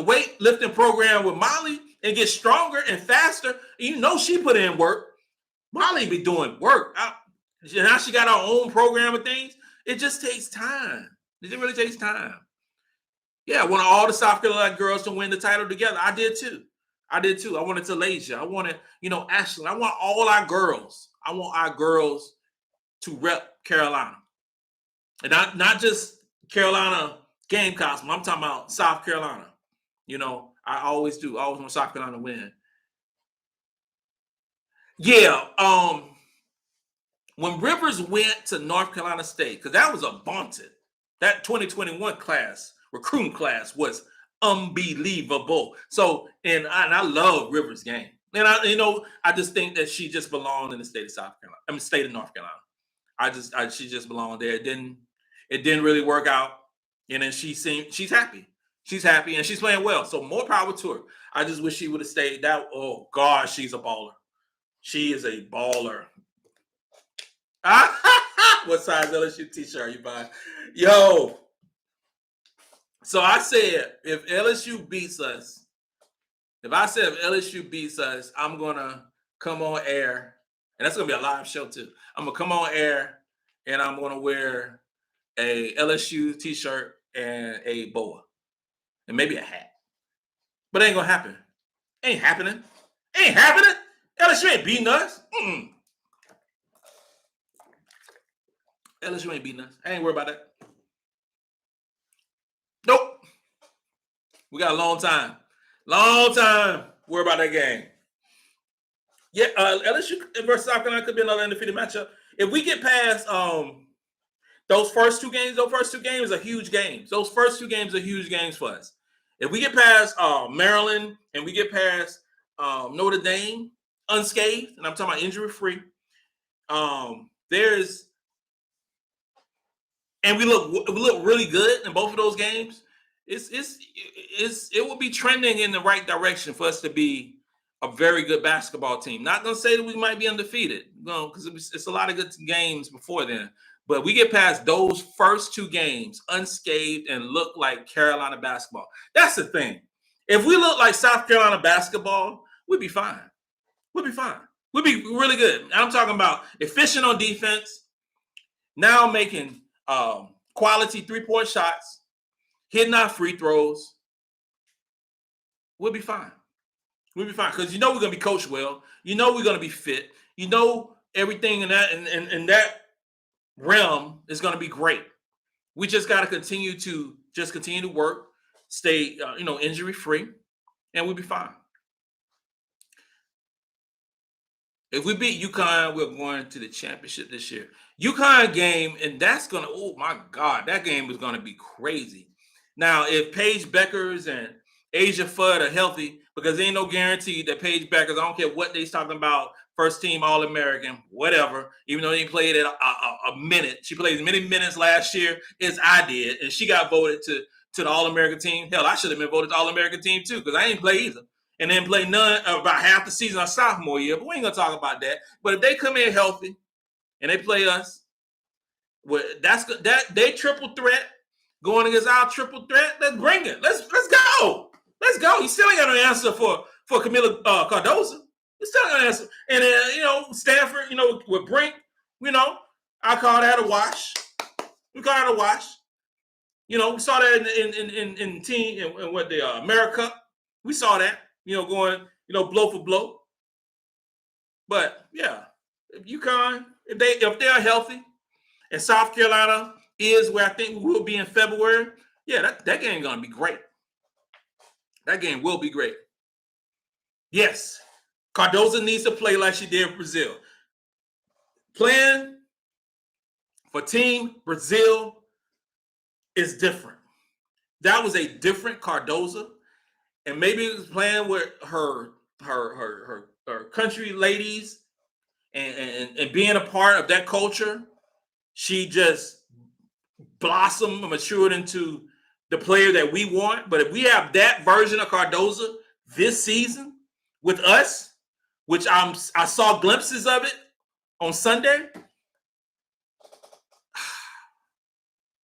weightlifting program with Molly and get stronger and faster. She put in work. Molly be doing work. Now she got her own program of things. It just takes time. It really takes time. Yeah, I want all the South Carolina girls to win the title together. I did too. I wanted Talasia. I wanted, Ashley. I want all our girls. I want our girls to rep Carolina. And not just Carolina Gamecocks. I'm talking about South Carolina. I always do. I always want South Carolina to win. Yeah. When Rivers went to North Carolina State, because that was a vaunted. That 2021 recruiting class was unbelievable. So, and I love Rivers' game. And I just think that she just belonged in the state of state of North Carolina. She just belonged there. It didn't really work out. And then she's happy. She's happy and she's playing well. So more power to her. I just wish she would have stayed. Oh God, she's a baller. She is a baller. What size LSU t-shirt are you buying? Yo. So I said, if LSU beats us, I'm going to come on air. And that's going to be a live show too. I'm going to come on air and I'm going to wear a LSU t-shirt and a boa and maybe a hat. But it ain't gonna happen. Ain't happening. Ain't happening. LSU ain't beating us. LSU ain't beating us. I ain't worried about that. Nope. We got a long time. Long time. Worry about that game. Yeah, LSU versus South Carolina could be another undefeated matchup. If we get past those first two games are huge games. Those first two games are huge games for us. If we get past Maryland and we get past Notre Dame unscathed, and I'm talking about injury-free, and we look really good in both of those games. It will be trending in the right direction for us to be a very good basketball team. Not gonna say that we might be undefeated, because it's a lot of good games before then. But we get past those first two games unscathed and look like Carolina basketball. That's the thing. If we look like South Carolina basketball, we'd be fine. We'll be fine. We'll be really good. I'm talking about efficient on defense, now making quality three-point shots, hitting our free throws. We'll be fine. We'll be fine because we're going to be coached well. We're going to be fit. Everything in that realm is going to be great. We just got to continue to work, stay injury free, and we'll be fine. If we beat UConn, we're going to the championship this year. UConn game, and that's going to, oh my God, that game is going to be crazy. Now, if Paige Beckers and Asia Fudd are healthy, because there ain't no guarantee that Paige Beckers, I don't care what they're talking about, first team All-American, whatever, even though they played it a minute. She played as many minutes last year as I did, and she got voted to the All-American team. Hell, I should have been voted to All-American team too, because I didn't play either. And then play none about half the season our sophomore year, but we ain't going to talk about that. But if they come in healthy and they play us, well, they triple threat going against our triple threat. Let's bring it. Let's go. Let's go. You still ain't got no answer for Camila Cardoso. You still ain't got an answer. And then, Stanford, with Brink, I call that a wash. We call that a wash. We saw that in team in what the America Cup. We saw that, going, blow for blow. But yeah, if UConn, if they're healthy, and South Carolina is where I think we will be in February, yeah, that game is going to be great. That game will be great. Yes, Cardoso needs to play like she did in Brazil. Playing for Team Brazil is different. That was a different Cardoso, and maybe it was playing with her country ladies and being a part of that culture. She just blossomed and matured into the player that we want. But if we have that version of Cardoso this season with us, which I saw glimpses of it on Sunday,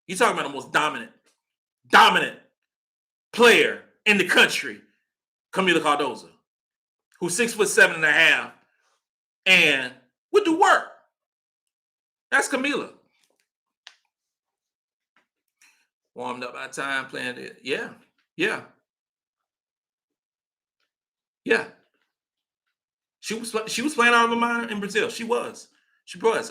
you're talking about the most dominant player in the country, Camila Cardoso, who's 6'7.5" and would do work. That's Camila. Warmed up by time playing it. Yeah. She was playing out of her mind in Brazil. She was.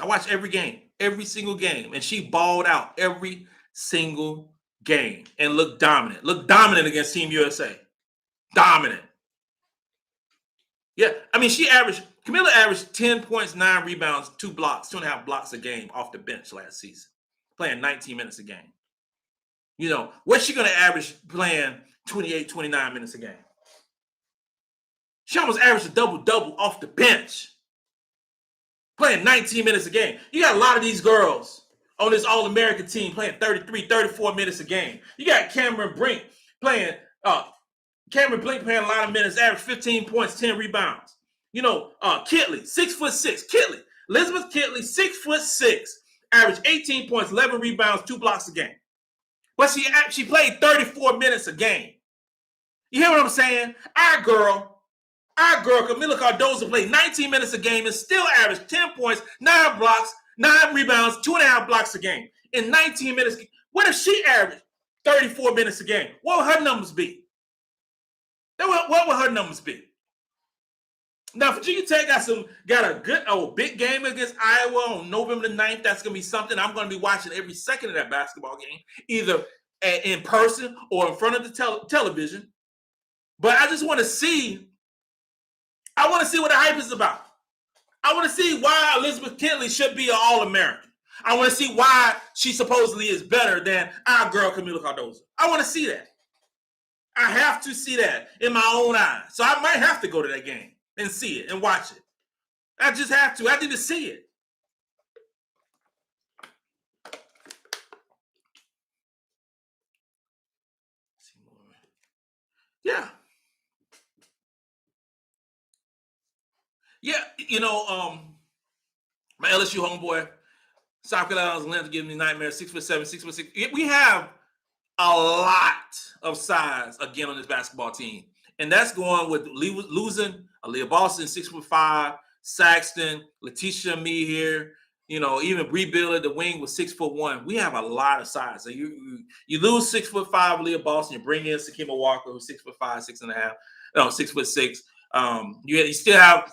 I watched every single game, and she balled out every single game and looked dominant. Looked dominant against Team USA. Dominant. Yeah, I mean, Camila averaged 10 points, 9 rebounds, 2 blocks, 2.5 blocks a game off the bench last season, playing 19 minutes a game. What's she going to average playing 28, 29 minutes a game? She almost averaged a double-double off the bench, playing 19 minutes a game. You got a lot of these girls on this All-American team playing 33, 34 minutes a game. You got Cameron Brink playing a lot of minutes, average 15 points, 10 rebounds. Kitley, 6'6". Elizabeth Kitley, 6'6", average 18 points, 11 rebounds, 2 blocks a game. But she played 34 minutes a game. You hear what I'm saying? Our girl, Camila Cardoso, played 19 minutes a game and still averaged 10 points, 9 blocks, 9 rebounds, 2.5 blocks a game in 19 minutes. What if she averaged 34 minutes a game. What would her numbers be? What would her numbers be? Now, Virginia Tech got a good big game against Iowa on November the 9th. That's going to be something I'm going to be watching every second of that basketball game, either in person or in front of the television. But I just want to see. I want to see what the hype is about. I want to see why Elizabeth Kentley should be an All-American. I want to see why she supposedly is better than our girl Camila Cardoso. I want to see that. I have to see that in my own eyes. So I might have to go to that game and see it and watch it. I just have to. I need to see it. Yeah. Yeah, my LSU homeboy, South Carolina's length giving me nightmares, 6'7", 6'6". We have a lot of size again on this basketball team. And that's going with losing Aaliyah Boston, 6'5", Saxton, Letitia Me here, even rebuilding the wing with 6'1". We have a lot of size. So you lose 6'5", Aaliyah Boston, you bring in Sakima Walker, who's 6'5", 6.5, 6'6". You still have,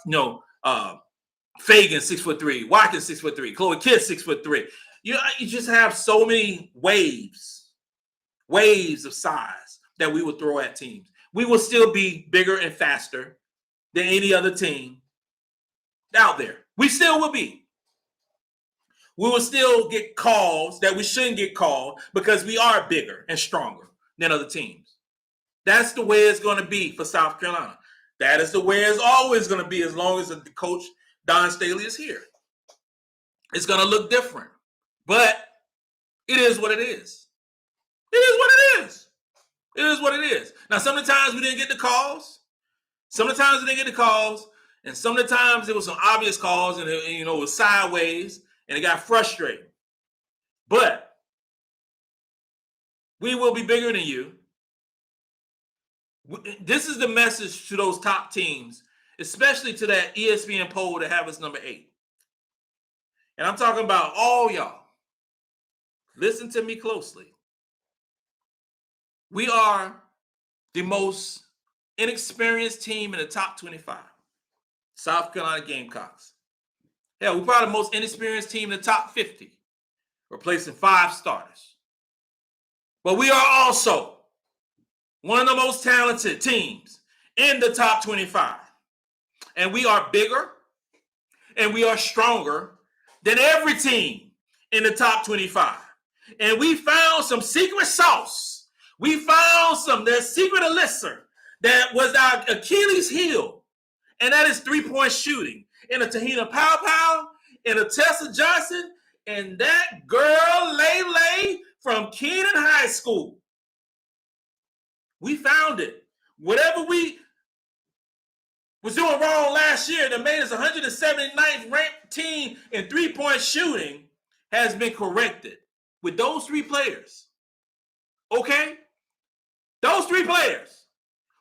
Fagan 6'3", Watkins 6'3", Chloe Kidd 6'3". You just have so many waves of size that we would throw at teams. We will still be bigger and faster than any other team out there. We still will be. We will still get calls that we shouldn't get called because we are bigger and stronger than other teams. That's the way it's going to be for South Carolina. That is the way it's always going to be as long as the coach, Dawn Staley, is here. It's going to look different. But it is what it is. It is what it is. It is what it is. Now, some of the times we didn't get the calls. Some of the times we didn't get the calls. And some of the times it was some obvious calls and it was sideways and it got frustrating. But we will be bigger than you. This is the message to those top teams, especially to that ESPN poll that have us number 8. And I'm talking about all y'all. Listen to me closely. We are the most inexperienced team in the top 25. South Carolina Gamecocks. Hell, we're probably the most inexperienced team in the top 50, replacing 5 starters. But we are also one of the most talented teams in the top 25. And we are bigger and we are stronger than every team in the top 25. And we found some secret sauce. We found their secret elixir that was our Achilles heel. And that is 3-point shooting. And a Tahina Pow, and a Tessa Johnson, and that girl Lele from Keenan High School. We found it. Whatever we was doing wrong last year that made us 179th ranked team in 3-point shooting has been corrected with those 3 players. Okay? Those 3 players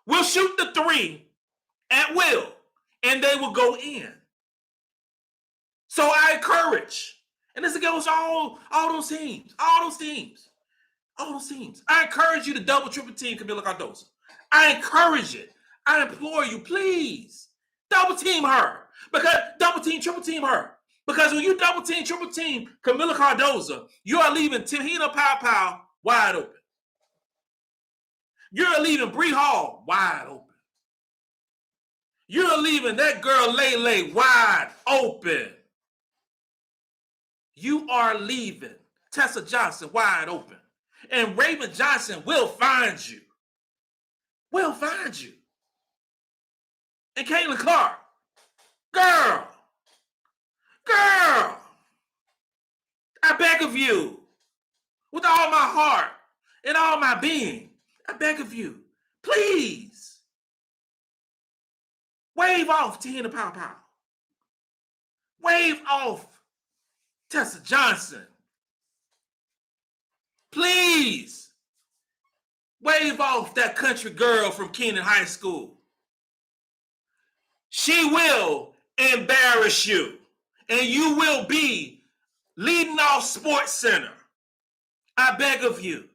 will shoot the 3 at will, and they will go in. So I encourage, and this goes all those teams. I encourage you to double, triple team Camila Cardoso. I encourage it. I implore you, please, double team her. Because double team, triple team her. Because when you double team, triple team Camila Cardoso, you are leaving Tahina Pow wide open. You're leaving Bree Hall wide open. You're leaving that girl Lele wide open. You are leaving Tessa Johnson wide open. And Raven Johnson will find you. Will find you. And Caitlin Clark, girl, I beg of you, with all my heart and all my being, I beg of you, please, wave off Tahina Pow. Wave off Tessa Johnson. Please, wave off that country girl from Keenan High School. She will embarrass you, and you will be leading off Sports Center. I beg of you.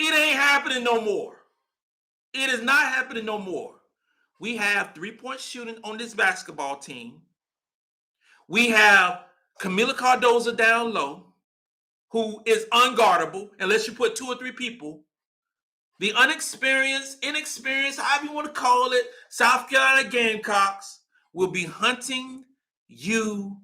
It ain't happening no more. It is not happening no more. We have three-point shooting on this basketball team. We have Camila Cardoso down low, who is unguardable unless you put two or three people. The inexperienced, however you want to call it, South Carolina Gamecocks will be hunting you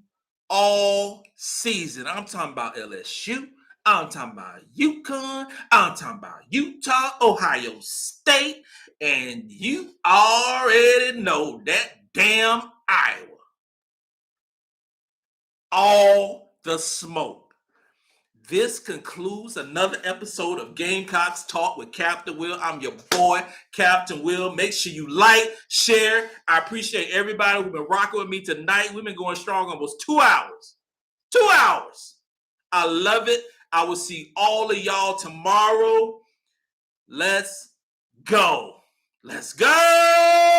all season. I'm talking about LSU. I'm talking about UConn. I'm talking about Utah, Ohio State. And you already know that damn Iowa. All the smoke. This concludes another episode of Gamecocks Talk with Captain Will. I'm your boy, Captain Will. Make sure you like, share. I appreciate everybody who's been rocking with me tonight. We've been going strong almost 2 hours. 2 hours. I love it. I will see all of y'all tomorrow. Let's go. Let's go.